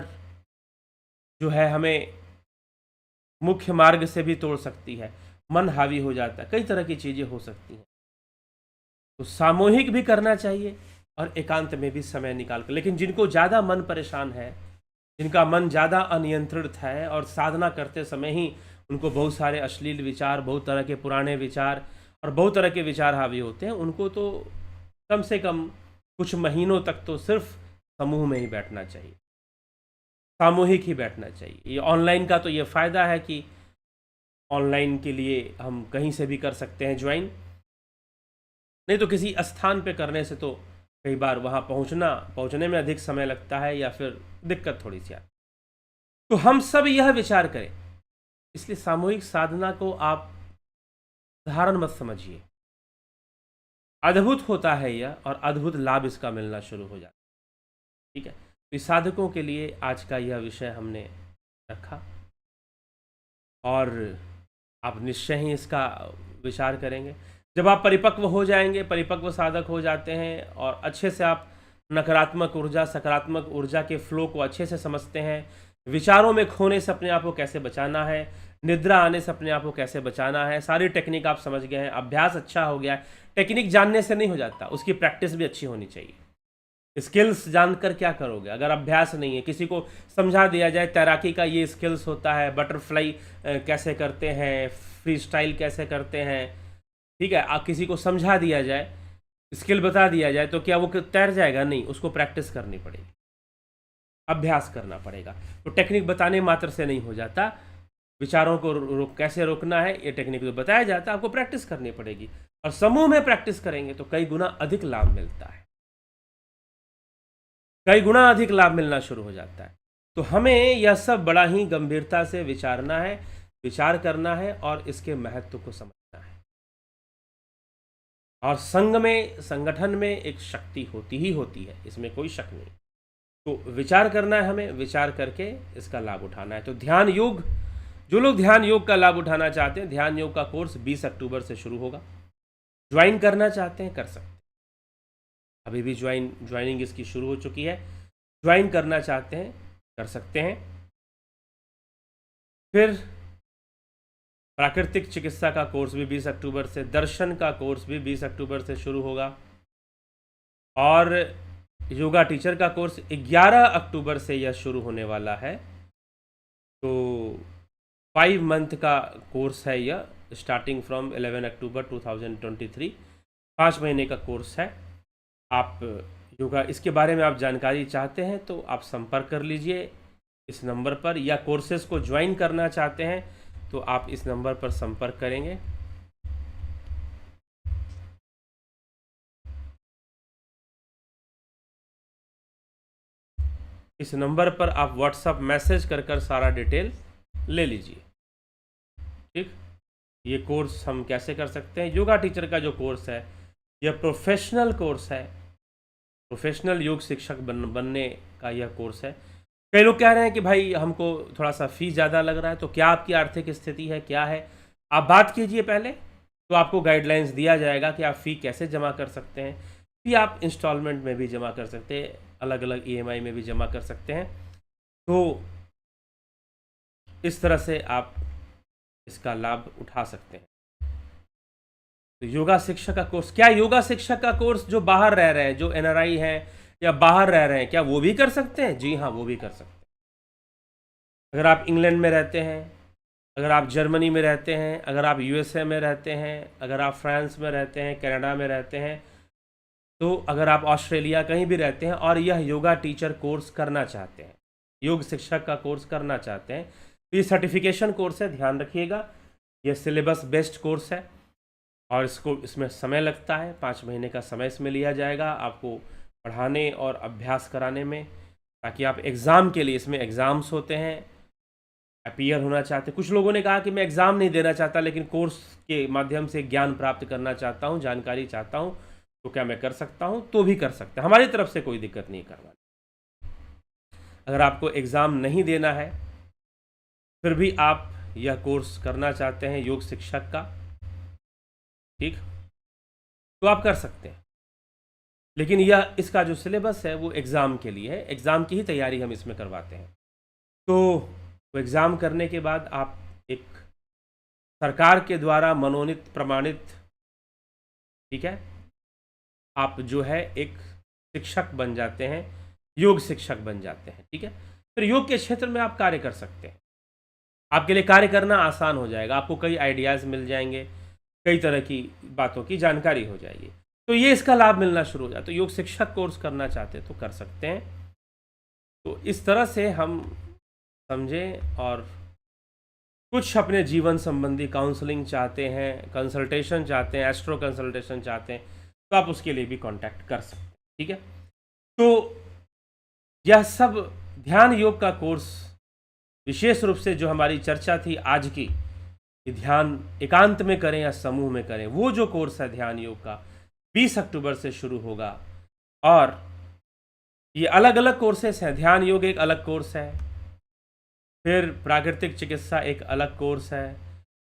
जो है हमें मुख्य मार्ग से भी तोड़ सकती है, मन हावी हो जाता है, कई तरह की चीज़ें हो सकती हैं। तो सामूहिक भी करना चाहिए और एकांत में भी समय निकाल कर। लेकिन जिनको ज़्यादा मन परेशान है, जिनका मन ज़्यादा अनियंत्रित है और साधना करते समय ही उनको बहुत सारे अश्लील विचार, बहुत तरह के पुराने विचार और बहुत तरह के विचार हावी होते हैं, उनको तो कम से कम कुछ महीनों तक तो सिर्फ समूह में ही बैठना चाहिए, सामूहिक ही बैठना चाहिए। ये ऑनलाइन का तो ये फ़ायदा है कि ऑनलाइन के लिए हम कहीं से भी कर सकते हैं ज्वाइन, नहीं तो किसी स्थान पे करने से तो कई बार वहाँ पहुँचने में अधिक समय लगता है या फिर दिक्कत थोड़ी सी आती। तो हम सब यह विचार करें, इसलिए सामूहिक साधना को आप साधारण मत समझिए, अद्भुत होता है यह और अद्भुत लाभ इसका मिलना शुरू हो जाता है। ठीक है, तो साधकों के लिए आज का यह विषय हमने रखा और आप निश्चय ही इसका विचार करेंगे। जब आप परिपक्व हो जाएंगे, परिपक्व साधक हो जाते हैं और अच्छे से आप नकारात्मक ऊर्जा सकारात्मक ऊर्जा के फ्लो को अच्छे से समझते हैं, विचारों में खोने से अपने आप को कैसे बचाना है, निद्रा आने से अपने आप को कैसे बचाना है, सारी टेक्निक आप समझ गए हैं, अभ्यास अच्छा हो गया है। टेक्निक जानने से नहीं हो जाता, उसकी प्रैक्टिस भी अच्छी होनी चाहिए। स्किल्स जानकर क्या करोगे अगर अभ्यास नहीं है? किसी को समझा दिया जाए तैराकी का ये स्किल्स होता है, बटरफ्लाई कैसे करते हैं, फ्री स्टाइल कैसे करते हैं, ठीक है, किसी को समझा दिया जाए, स्किल बता दिया जाए, तो क्या वो तैर जाएगा? नहीं, उसको प्रैक्टिस करनी पड़ेगी, अभ्यास करना पड़ेगा। तो टेक्निक बताने मात्र से नहीं हो जाता, विचारों को कैसे रोकना है ये टेक्निक तो बताया जाता है, आपको प्रैक्टिस करनी पड़ेगी। और समूह में प्रैक्टिस करेंगे तो कई गुना अधिक लाभ मिलता है, कई गुना अधिक लाभ मिलना शुरू हो जाता है। तो हमें यह सब बड़ा ही गंभीरता से विचारना है, विचार करना है और इसके महत्व को समझना है। और संघ में, संगठन में एक शक्ति होती ही होती है, इसमें कोई शक नहीं। तो विचार करना है हमें, विचार करके इसका लाभ उठाना है। तो ध्यान योग, जो लोग ध्यान योग का लाभ उठाना चाहते हैं, ध्यान योग का कोर्स 20 अक्टूबर से शुरू होगा। ज्वाइन करना चाहते हैं कर सकते हैं, अभी भी ज्वाइनिंग इसकी शुरू हो चुकी है। ज्वाइन करना चाहते हैं कर सकते हैं। फिर प्राकृतिक चिकित्सा का कोर्स भी 20 अक्टूबर से, दर्शन का कोर्स भी 20 अक्टूबर से शुरू होगा और योगा टीचर का कोर्स 11 अक्टूबर से यह शुरू होने वाला है। तो 5 मंथ का कोर्स है यह, स्टार्टिंग फ्रॉम 11 अक्टूबर 2023, 5 महीने का कोर्स है। आप योगा, इसके बारे में आप जानकारी चाहते हैं तो आप संपर्क कर लीजिए इस नंबर पर, या कोर्सेज को ज्वाइन करना चाहते हैं तो आप इस नंबर पर संपर्क करेंगे। इस नंबर पर आप व्हाट्सएप मैसेज कर सारा डिटेल ले लीजिए, ठीक। ये कोर्स हम कैसे कर सकते हैं? योगा टीचर का जो कोर्स है यह प्रोफेशनल कोर्स है, प्रोफेशनल योग शिक्षक बनने का यह कोर्स है। कई लोग कह रहे हैं कि भाई हमको थोड़ा सा फीस ज़्यादा लग रहा है, तो क्या आपकी आर्थिक स्थिति है, क्या है, आप बात कीजिए पहले, तो आपको गाइडलाइंस दिया जाएगा कि आप फ़ी कैसे जमा कर सकते हैं। फ़ी आप इंस्टॉलमेंट में भी जमा कर सकते हैं, अलग अलग EMI में भी जमा कर सकते हैं। तो इस तरह से आप इसका लाभ उठा सकते हैं। तो योगा शिक्षक का कोर्स, क्या योगा शिक्षक का कोर्स जो बाहर रह रहे हैं, जो NRI हैं या बाहर रह रहे हैं, क्या वो भी कर सकते हैं? जी हाँ, वो भी कर सकते हैं। अगर आप इंग्लैंड में रहते हैं, अगर आप जर्मनी में रहते हैं, अगर आप USA में रहते हैं, अगर आप फ्रांस में रहते हैं, कनाडा में रहते हैं, तो अगर आप ऑस्ट्रेलिया कहीं भी रहते हैं और यह योगा टीचर कोर्स करना चाहते हैं, योग शिक्षक का कोर्स करना चाहते हैं, तो ये सर्टिफिकेशन कोर्स है, ध्यान रखिएगा। यह सिलेबस बेस्ड कोर्स है और इसमें समय लगता है, 5 महीने का समय इसमें लिया जाएगा आपको पढ़ाने और अभ्यास कराने में, ताकि आप एग्ज़ाम के लिए, इसमें एग्ज़ाम्स होते हैं, अपीयर होना चाहते। कुछ लोगों ने कहा कि मैं एग्ज़ाम नहीं देना चाहता लेकिन कोर्स के माध्यम से ज्ञान प्राप्त करना चाहता हूँ, जानकारी चाहता हूँ, तो क्या मैं कर सकता हूँ? तो भी कर सकते हैं, हमारी तरफ से कोई दिक्कत नहीं करवानी। अगर आपको एग्ज़ाम नहीं देना है फिर भी आप यह कोर्स करना चाहते हैं योग शिक्षक का, ठीक, तो आप कर सकते हैं। लेकिन यह, इसका जो सिलेबस है वो एग्ज़ाम के लिए है, एग्ज़ाम की ही तैयारी हम इसमें करवाते हैं। तो वो एग्ज़ाम करने के बाद आप एक सरकार के द्वारा मनोनीत, प्रमाणित, ठीक है, आप जो है एक शिक्षक बन जाते हैं, योग शिक्षक बन जाते हैं, ठीक है। फिर योग के क्षेत्र में आप कार्य कर सकते हैं, आपके लिए कार्य करना आसान हो जाएगा, आपको कई आइडियाज़ मिल जाएंगे, कई तरह की बातों की जानकारी हो जाएगी, तो ये इसका लाभ मिलना शुरू हो जाता है। तो योग शिक्षक कोर्स करना चाहते हैं तो कर सकते हैं। तो इस तरह से हम समझें, और कुछ अपने जीवन संबंधी काउंसलिंग चाहते हैं, कंसल्टेशन चाहते हैं, एस्ट्रो कंसल्टेशन चाहते हैं, तो आप उसके लिए भी कांटेक्ट कर सकते हैं, ठीक है। तो यह सब ध्यान योग का कोर्स, विशेष रूप से जो हमारी चर्चा थी आज की, कि ध्यान एकांत में करें या समूह में करें, वो जो कोर्स है ध्यान योग का 20 अक्टूबर से शुरू होगा। और ये अलग अलग कोर्सेस हैं, ध्यान योग एक अलग कोर्स है, फिर प्राकृतिक चिकित्सा एक अलग कोर्स है,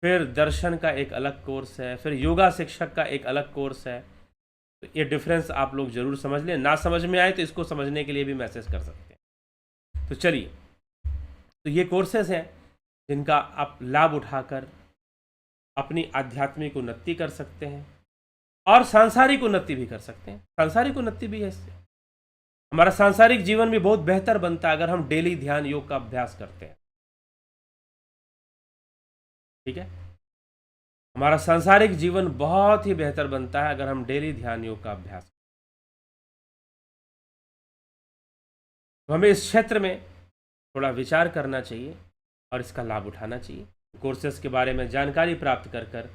फिर दर्शन का एक अलग कोर्स है, फिर योगा शिक्षक का एक अलग कोर्स है। तो ये डिफरेंस आप लोग ज़रूर समझ लें, ना समझ में आए तो इसको समझने के लिए भी मैसेज कर सकते हैं। तो चलिए, तो ये कोर्सेज हैं जिनका आप लाभ उठाकर अपनी आध्यात्मिक उन्नति कर सकते हैं और सांसारिक उन्नति भी कर सकते हैं। सांसारिक उन्नति भी है इससे, हमारा सांसारिक जीवन भी बहुत बेहतर बनता है अगर हम डेली ध्यान योग का अभ्यास करते हैं। ठीक है, हमारा सांसारिक जीवन बहुत ही बेहतर बनता है अगर हम डेली ध्यान योग का अभ्यास करें। तो हमें इस क्षेत्र में थोड़ा विचार करना चाहिए और इसका लाभ उठाना चाहिए। कोर्सेस के बारे में जानकारी प्राप्त कर कर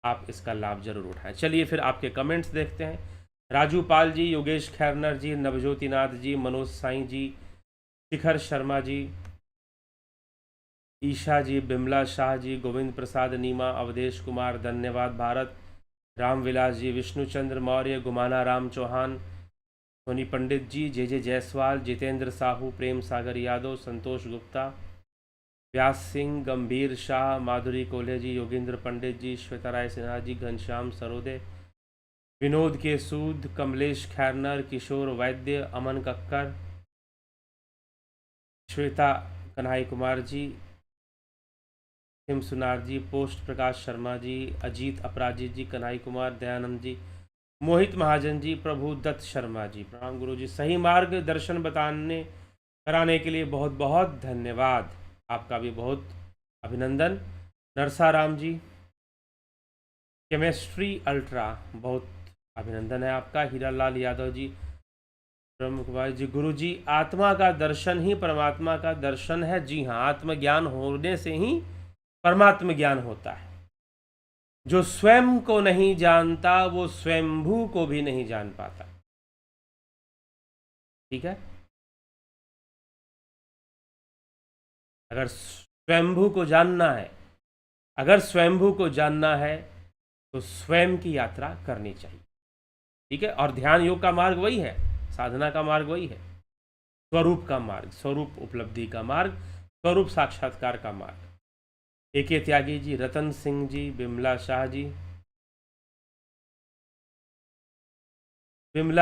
आप इसका लाभ जरूर उठाएं। चलिए फिर आपके कमेंट्स देखते हैं। राजू पाल जी, योगेश खैरनर जी, नवज्योतिनाथ जी, मनोज साईं जी, शिखर शर्मा जी, ईशा जी, बिमला शाह जी, गोविंद प्रसाद नीमा, अवधेश कुमार, धन्यवाद भारत, रामविलास जी, विष्णुचंद्र मौर्य, गुमाना राम चौहान, सोनी पंडित जी, जे जायसवाल, जितेंद्र साहू, प्रेम सागर यादव, संतोष गुप्ता, व्यास सिंह, गंभीर शाह, माधुरी कोल्हे जी, योगेंद्र पंडित जी, श्वेता राय सिन्हा जी, घनश्याम सरोदे, विनोद के सूद, कमलेश खैरनर, किशोर वैद्य, अमन कक्कर, श्वेता कन्हई कुमार जी, हिम सुनार जी, पोस्ट प्रकाश शर्मा जी, अजीत अपराजित जी, कन्हई कुमार, दयानंद जी, मोहित महाजन जी, प्रभु दत्त शर्मा जी, प्रणाम गुरु जी। सही मार्ग दर्शन कराने के लिए बहुत बहुत धन्यवाद, आपका भी बहुत अभिनंदन। नरसाराम जी, केमिस्ट्री अल्ट्रा, बहुत अभिनंदन है आपका। हीरालाल यादव जी, ब्रह्म कुमार जी, गुरु जी, आत्मा का दर्शन ही परमात्मा का दर्शन है। जी हाँ, आत्मज्ञान होने से ही परमात्म ज्ञान होता है। जो स्वयं को नहीं जानता वो स्वयंभू को भी नहीं जान पाता। ठीक है, अगर स्वयंभू को जानना है, तो स्वयं की यात्रा करनी चाहिए। ठीक है, और ध्यान योग का मार्ग वही है, साधना का मार्ग वही है, स्वरूप का मार्ग, स्वरूप उपलब्धि का मार्ग, स्वरूप साक्षात्कार का मार्ग। एके त्यागी जी, रतन सिंह जी, बिमला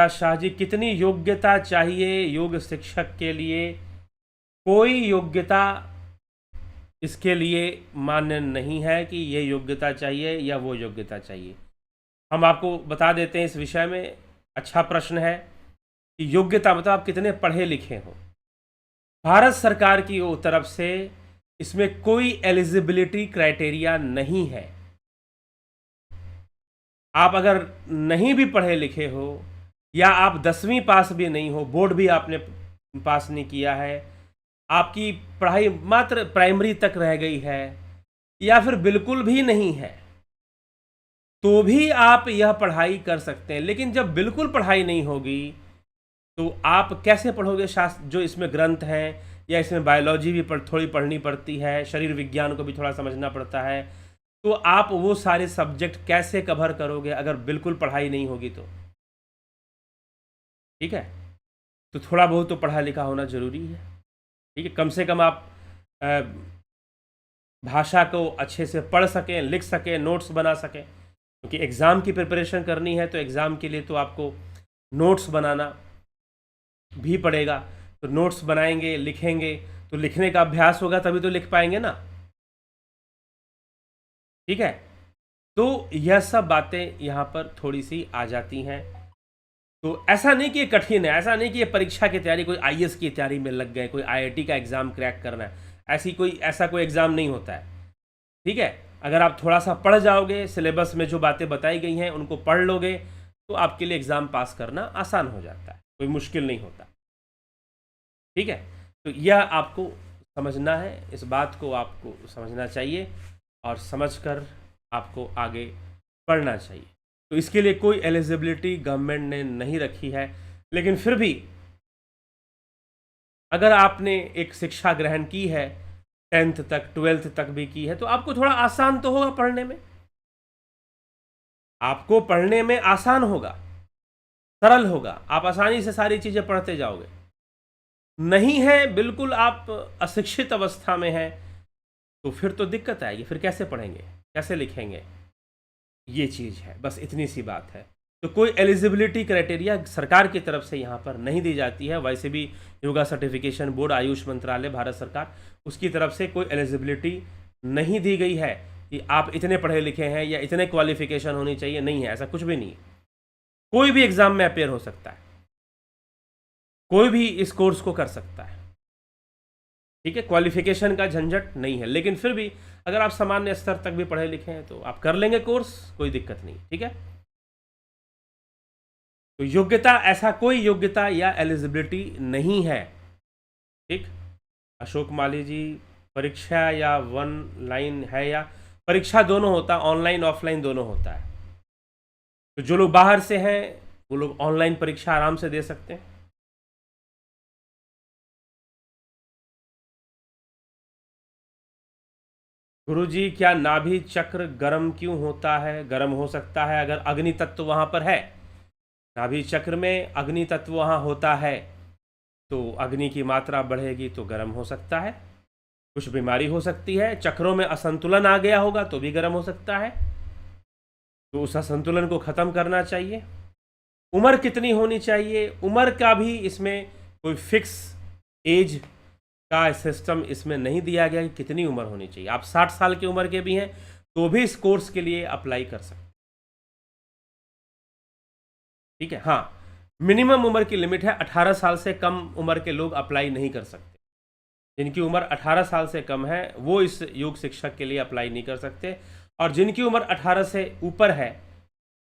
शाह जी, कितनी योग्यता चाहिए योग शिक्षक के लिए? कोई योग्यता इसके लिए मान्य नहीं है कि ये योग्यता चाहिए या वो योग्यता चाहिए। हम आपको बता देते हैं इस विषय में। अच्छा प्रश्न है कि योग्यता मतलब आप कितने पढ़े लिखे हो। भारत सरकार की तरफ से इसमें कोई एलिजिबिलिटी क्राइटेरिया नहीं है। आप अगर नहीं भी पढ़े लिखे हो या आप 10वीं पास भी नहीं हो, बोर्ड भी आपने पास नहीं किया है, आपकी पढ़ाई मात्र प्राइमरी तक रह गई है या फिर बिल्कुल भी नहीं है, तो भी आप यह पढ़ाई कर सकते हैं। लेकिन जब बिल्कुल पढ़ाई नहीं होगी तो आप कैसे पढ़ोगे शास्त्र? जो इसमें ग्रंथ हैं या इसमें बायोलॉजी भी थोड़ी पढ़नी पड़ती है, शरीर विज्ञान को भी थोड़ा समझना पड़ता है, तो आप वो सारे सब्जेक्ट कैसे कवर करोगे अगर बिल्कुल पढ़ाई नहीं होगी तो? ठीक है, तो थोड़ा बहुत तो पढ़ा लिखा होना जरूरी है। ठीक है, कम से कम आप भाषा को अच्छे से पढ़ सकें, लिख सकें, नोट्स बना सकें, क्योंकि एग्ज़ाम की प्रिपरेशन करनी है तो एग्ज़ाम के लिए तो आपको नोट्स बनाना भी पड़ेगा। तो नोट्स बनाएंगे, लिखेंगे, तो लिखने का अभ्यास होगा तभी तो लिख पाएंगे ना। ठीक है, तो यह सब बातें यहाँ पर थोड़ी सी आ जाती हैं। तो ऐसा नहीं कि ये कठिन है, ऐसा नहीं कि ये परीक्षा की तैयारी, कोई आईएएस की तैयारी में लग गए, कोई आईआईटी का एग्ज़ाम क्रैक करना है, ऐसा कोई एग्ज़ाम नहीं होता है। ठीक है, अगर आप थोड़ा सा पढ़ जाओगे, सिलेबस में जो बातें बताई गई हैं उनको पढ़ लोगे, तो आपके लिए एग्ज़ाम पास करना आसान हो जाता है, कोई मुश्किल नहीं होता। ठीक है, तो यह आपको समझना है, इस बात को आपको समझना चाहिए और समझकर आपको आगे बढ़ना चाहिए। तो इसके लिए कोई एलिजिबिलिटी गवर्नमेंट ने नहीं रखी है, लेकिन फिर भी अगर आपने एक शिक्षा ग्रहण की है, 10th तक 12th तक भी की है, तो आपको थोड़ा आसान तो होगा पढ़ने में, आपको पढ़ने में आसान होगा, सरल होगा, आप आसानी से सारी चीज़ें पढ़ते जाओगे। नहीं है, बिल्कुल आप अशिक्षित अवस्था में हैं, तो फिर तो दिक्कत आएगी, फिर कैसे पढ़ेंगे, कैसे लिखेंगे? ये चीज़ है, बस इतनी सी बात है। तो कोई एलिजिबिलिटी क्राइटेरिया सरकार की तरफ से यहाँ पर नहीं दी जाती है। वैसे भी योगा सर्टिफिकेशन बोर्ड, आयुष मंत्रालय, भारत सरकार, उसकी तरफ से कोई एलिजिबिलिटी नहीं दी गई है कि आप इतने पढ़े लिखे हैं या इतने क्वालिफिकेशन होनी चाहिए, नहीं है, ऐसा कुछ भी नहीं है। कोई भी एग्ज़ाम में अपेयर हो सकता है, कोई भी इस कोर्स को कर सकता है, ठीक है। क्वालिफिकेशन का झंझट नहीं है, लेकिन फिर भी अगर आप सामान्य स्तर तक भी पढ़े लिखे हैं तो आप कर लेंगे कोर्स, कोई दिक्कत नहीं, ठीक है। तो योग्यता, ऐसा कोई योग्यता या एलिजिबिलिटी नहीं है, ठीक। अशोक माली जी, परीक्षा या वन लाइन है या परीक्षा दोनों होता है, ऑनलाइन ऑफलाइन दोनों होता है। तो जो लोग बाहर से हैं वो लोग ऑनलाइन परीक्षा आराम से दे सकते हैं। गुरुजी, क्या नाभि चक्र गर्म क्यों होता है? गर्म हो सकता है अगर अग्नि तत्व वहां पर है। नाभि चक्र में अग्नि तत्व वहां होता है तो अग्नि की मात्रा बढ़ेगी तो गर्म हो सकता है। कुछ बीमारी हो सकती है, चक्रों में असंतुलन आ गया होगा तो भी गर्म हो सकता है। तो उस असंतुलन को ख़त्म करना चाहिए। उम्र कितनी होनी चाहिए? उम्र का भी इसमें कोई फिक्स एज का सिस्टम इसमें नहीं दिया गया कि कितनी उम्र होनी चाहिए। आप 60 साल की उम्र के भी हैं तो भी इस कोर्स के लिए अप्लाई कर सकते हैं, ठीक है। हाँ, मिनिमम उम्र की लिमिट है, 18 साल से कम उम्र के लोग अप्लाई नहीं कर सकते। जिनकी उम्र 18 साल से कम है वो इस योग शिक्षक के लिए अप्लाई नहीं कर सकते, और जिनकी उम्र 18 से ऊपर है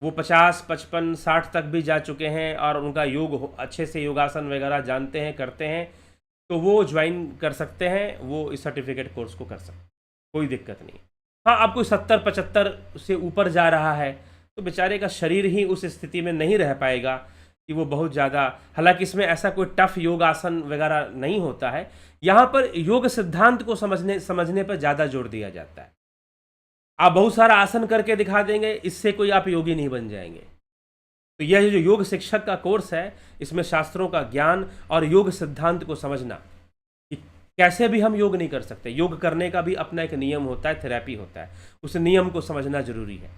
वो 50, 55, 60 तक भी जा चुके हैं और उनका योग अच्छे से योगासन वगैरह जानते हैं, करते हैं, तो वो ज्वाइन कर सकते हैं, वो इस सर्टिफिकेट कोर्स को कर सकते हैं, कोई दिक्कत नहीं। हाँ, अब कोई 70, 75 से ऊपर जा रहा है तो बेचारे का शरीर ही उस स्थिति में नहीं रह पाएगा कि वो बहुत ज़्यादा, हालांकि इसमें ऐसा कोई टफ योग आसन वगैरह नहीं होता है। यहाँ पर योग सिद्धांत को समझने पर ज़्यादा जोर दिया जाता है। आप बहुत सारा आसन करके दिखा देंगे, इससे कोई आप योगी नहीं बन जाएंगे। तो यह जो योग शिक्षक का कोर्स है, इसमें शास्त्रों का ज्ञान और योग सिद्धांत को समझना कि कैसे भी हम योग नहीं कर सकते। योग करने का भी अपना एक नियम होता है, थेरेपी होता है, उस नियम को समझना जरूरी है।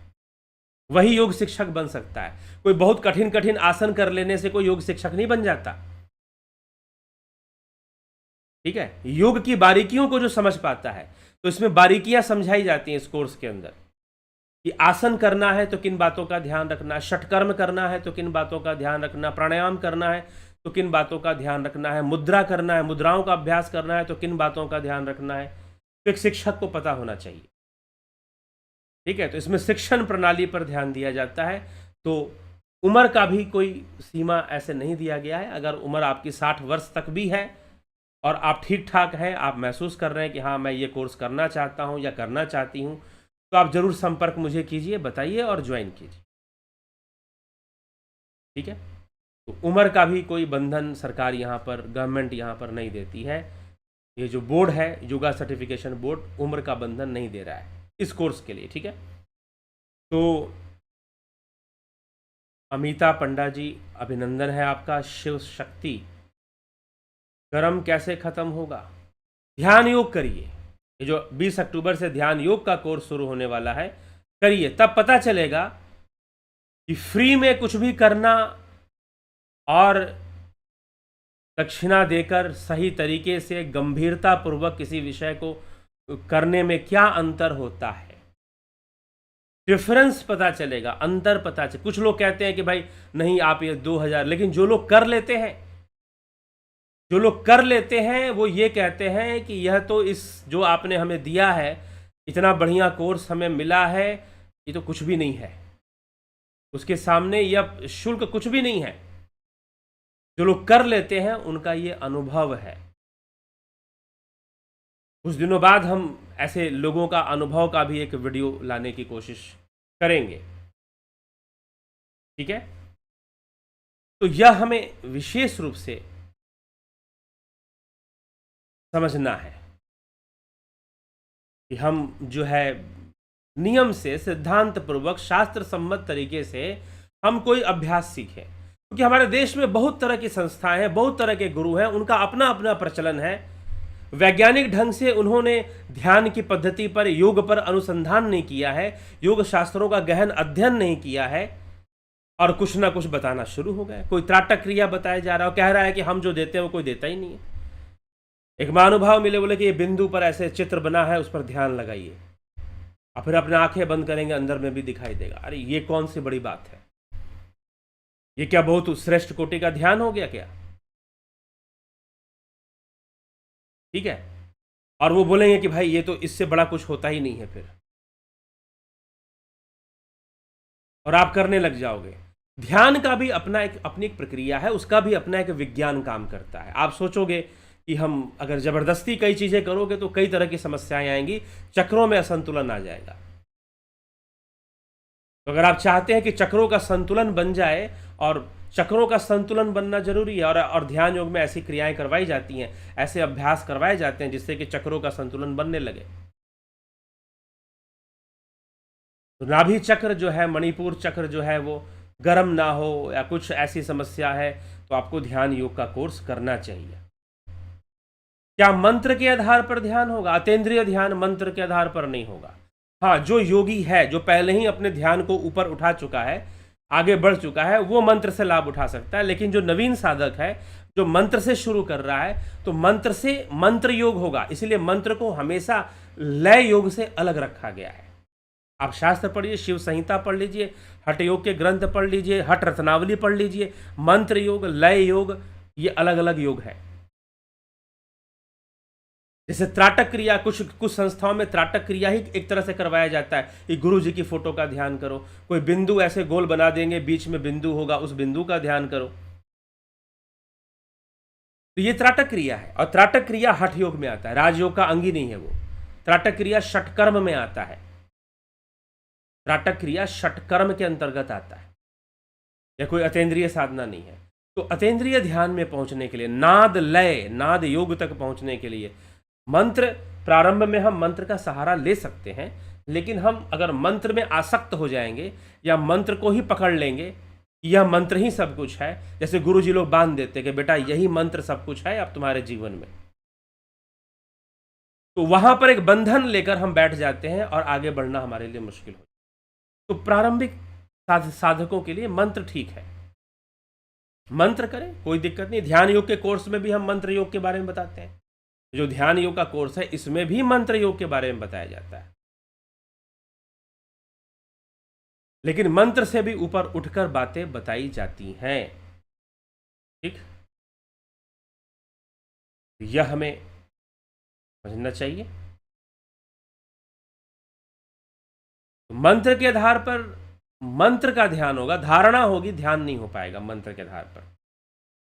वही योग शिक्षक बन सकता है। कोई बहुत कठिन कठिन आसन कर लेने से कोई योग शिक्षक नहीं बन जाता, ठीक है। योग की बारीकियों को जो समझ पाता है, तो इसमें बारीकियां समझाई जाती हैं इस कोर्स के अंदर कि आसन करना है तो किन बातों का ध्यान रखना, षटकर्म करना है तो किन बातों का ध्यान रखना, प्राणायाम करना है तो किन बातों का ध्यान रखना है, मुद्रा करना है, मुद्राओं का अभ्यास करना है तो किन बातों का ध्यान रखना है, तो एक शिक्षक को पता होना चाहिए, ठीक है। तो इसमें शिक्षण प्रणाली पर ध्यान दिया जाता है। तो उम्र का भी कोई सीमा ऐसे नहीं दिया गया है। अगर उम्र आपकी 60 वर्ष तक भी है और आप ठीक ठाक हैं, आप महसूस कर रहे हैं कि हाँ मैं ये कोर्स करना चाहता हूँ या करना चाहती हूँ, तो आप ज़रूर संपर्क मुझे कीजिए, बताइए और ज्वाइन कीजिए, ठीक है। तो उम्र का भी कोई बंधन सरकार यहाँ पर, गवर्नमेंट यहाँ पर नहीं देती है। ये जो बोर्ड है, योगा सर्टिफिकेशन बोर्ड, उम्र का बंधन नहीं दे रहा है इस कोर्स के लिए, ठीक है। तो अमिता पंडा जी, अभिनंदन है आपका। शिव शक्ति, गरम कैसे खत्म होगा? ध्यान योग करिए। ये जो 20 अक्टूबर से ध्यान योग का कोर्स शुरू होने वाला है, करिए, तब पता चलेगा कि फ्री में कुछ भी करना और दक्षिणा देकर सही तरीके से गंभीरता पूर्वक किसी विषय को करने में क्या अंतर होता है। डिफरेंस पता चलेगा, अंतर पता चले। कुछ लोग कहते हैं कि भाई नहीं आप ये 2000, लेकिन जो लोग कर लेते हैं, जो लोग कर लेते हैं वो ये कहते हैं कि यह तो इस जो आपने हमें दिया है, इतना बढ़िया कोर्स हमें मिला है, ये तो कुछ भी नहीं है, उसके सामने यह शुल्क कुछ भी नहीं है। जो लोग कर लेते हैं उनका ये अनुभव है। कुछ दिनों बाद हम ऐसे लोगों का अनुभव का भी एक वीडियो लाने की कोशिश करेंगे, ठीक है। तो यह हमें विशेष रूप से समझना है कि हम जो है नियम से, सिद्धांत पूर्वक, शास्त्र सम्मत तरीके से हम कोई अभ्यास सीखें, क्योंकि हमारे देश में बहुत तरह की संस्थाएं हैं, बहुत तरह के गुरु हैं, उनका अपना अपना प्रचलन है। वैज्ञानिक ढंग से उन्होंने ध्यान की पद्धति पर, योग पर अनुसंधान नहीं किया है, योग शास्त्रों का गहन अध्ययन नहीं किया है, और कुछ ना कुछ बताना शुरू हो गए। कोई त्राटक क्रिया बताया जा रहा है, कह रहा है कि हम जो देते हैं वो कोई देता ही नहीं है। एक महानुभाव मिले, बोले कि ये बिंदु पर ऐसे चित्र बना है, उस पर ध्यान लगाइए, और फिर अपने आंखें बंद करेंगे, अंदर में भी दिखाई देगा। अरे ये कौन सी बड़ी बात है? ये क्या बहुत श्रेष्ठ कोटि का ध्यान हो गया क्या? ठीक है, और वो बोलेंगे कि भाई ये तो इससे बड़ा कुछ होता ही नहीं है फिर, और आप करने लग जाओगे। ध्यान का भी अपनी एक प्रक्रिया है, उसका भी अपना एक विज्ञान काम करता है। आप सोचोगे कि हम अगर जबरदस्ती कई चीजें करोगे तो कई तरह की समस्याएं आएंगी, चक्रों में असंतुलन आ जाएगा। तो अगर आप चाहते हैं कि चक्रों का संतुलन बन जाए, और चक्रों का संतुलन बनना जरूरी है, और ध्यान योग में ऐसी क्रियाएं करवाई जाती हैं, ऐसे अभ्यास करवाए जाते हैं जिससे कि चक्रों का संतुलन बनने लगे। तो नाभि चक्र जो है, मणिपुर चक्र जो है, वो गर्म ना हो या कुछ ऐसी समस्या है तो आपको ध्यान योग का कोर्स करना चाहिए। क्या मंत्र के आधार पर ध्यान होगा? अतीन्द्रिय ध्यान मंत्र के आधार पर नहीं होगा। हाँ, जो योगी है, जो पहले ही अपने ध्यान को ऊपर उठा चुका है, आगे बढ़ चुका है, वो मंत्र से लाभ उठा सकता है। लेकिन जो नवीन साधक है, जो मंत्र से शुरू कर रहा है, तो मंत्र से मंत्र योग होगा। इसलिए मंत्र को हमेशा लय योग से अलग रखा गया है। आप शास्त्र पढ़िए, शिव संहिता पढ़ लीजिए, हठ योग के ग्रंथ पढ़ लीजिए, हठ रत्नावली पढ़ लीजिए, मंत्र योग, लय योग, ये अलग अलग योग है। जैसे त्राटक क्रिया, कुछ संस्थाओं में त्राटक क्रिया ही एक तरह से करवाया जाता है कि गुरु जी की फोटो का ध्यान करो, कोई बिंदु ऐसे गोल बना देंगे, बीच में बिंदु होगा, उस बिंदु का ध्यान करो। तो ये त्राटक क्रिया है, और त्राटक क्रिया हठ योग में आता है, राजयोग का अंग ही नहीं है वो। त्राटक क्रिया षटकर्म में आता है, त्राटक क्रिया षटकर्म के अंतर्गत आता है, या कोई अतीन्द्रिय साधना नहीं है। तो अतीन्द्रिय ध्यान में पहुंचने के लिए, नाद लय, नाद योग तक पहुंचने के लिए मंत्र, प्रारंभ में हम मंत्र का सहारा ले सकते हैं, लेकिन हम अगर मंत्र में आसक्त हो जाएंगे या मंत्र को ही पकड़ लेंगे, यह मंत्र ही सब कुछ है, जैसे गुरु जी लोग बांध देते कि बेटा यही मंत्र सब कुछ है अब तुम्हारे जीवन में, तो वहां पर एक बंधन लेकर हम बैठ जाते हैं और आगे बढ़ना हमारे लिए मुश्किल हो। तो प्रारंभिक साधकों के लिए मंत्र ठीक है, मंत्र करें, कोई दिक्कत नहीं। ध्यान योग के कोर्स में भी हम मंत्र योग के बारे में बताते हैं। जो ध्यान योग का कोर्स है, इसमें भी मंत्र योग के बारे में बताया जाता है, लेकिन मंत्र से भी ऊपर उठकर बातें बताई जाती हैं। ठीक, यह हमें समझना चाहिए। मंत्र के आधार पर मंत्र का ध्यान होगा, धारणा होगी, ध्यान नहीं हो पाएगा मंत्र के आधार पर।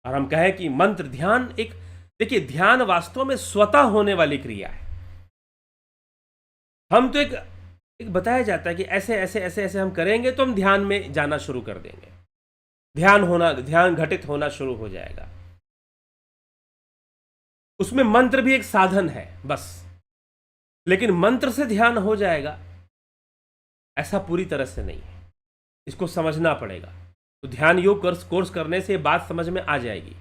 और हम कहें कि मंत्र ध्यान एक, देखिए ध्यान वास्तव में स्वतः होने वाली क्रिया है। हम तो एक बताया जाता है कि ऐसे ऐसे ऐसे ऐसे हम करेंगे तो हम ध्यान में जाना शुरू कर देंगे, ध्यान घटित होना शुरू हो जाएगा। उसमें मंत्र भी एक साधन है बस, लेकिन मंत्र से ध्यान हो जाएगा ऐसा पूरी तरह से नहीं है, इसको समझना पड़ेगा। तो ध्यान योग कोर्स करने से बात समझ में आ जाएगी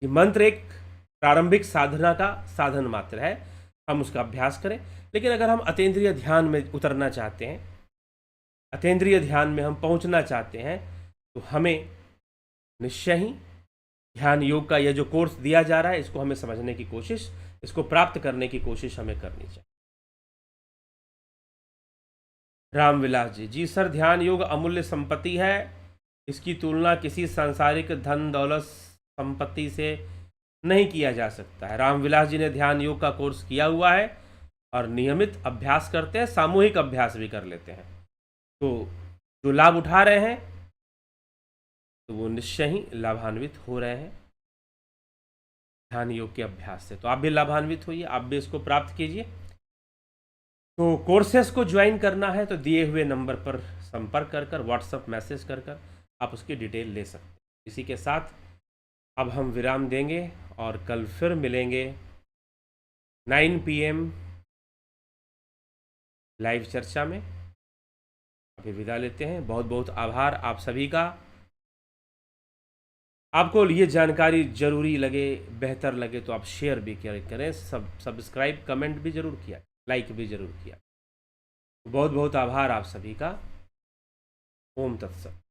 कि मंत्र एक प्रारंभिक साधना का साधन मात्र है, हम उसका अभ्यास करें। लेकिन अगर हम अतीन्द्रिय ध्यान में उतरना चाहते हैं, अतीन्द्रिय ध्यान में हम पहुंचना चाहते हैं, तो हमें निश्चय ही ध्यान योग का यह जो कोर्स दिया जा रहा है, इसको हमें समझने की कोशिश, इसको प्राप्त करने की कोशिश हमें करनी चाहिए। रामविलास जी सर, ध्यान योग अमूल्य संपत्ति है, इसकी तुलना किसी सांसारिक धन दौलत संपत्ति से नहीं किया जा सकता है। रामविलास जी ने ध्यान योग का कोर्स किया हुआ है और नियमित अभ्यास करते हैं, सामूहिक अभ्यास भी कर लेते हैं। तो जो लाभ उठा रहे हैं तो वो निश्चय ही लाभान्वित हो रहे हैं ध्यान योग के अभ्यास से। तो आप भी लाभान्वित होइए, आप भी इसको प्राप्त कीजिए। तो कोर्सेस को ज्वाइन करना है तो दिए हुए नंबर पर संपर्क कर व्हाट्सएप मैसेज कर आप उसकी डिटेल ले सकते हैं। इसी के साथ अब हम विराम देंगे और कल फिर मिलेंगे 9 PM लाइव चर्चा में। अभी विदा लेते हैं, बहुत बहुत आभार आप सभी का। आपको ये जानकारी जरूरी लगे, बेहतर लगे तो आप शेयर भी करें, सब्सक्राइब कमेंट भी जरूर किया, लाइक भी जरूर किया। बहुत बहुत आभार आप सभी का। ओम तत्सत।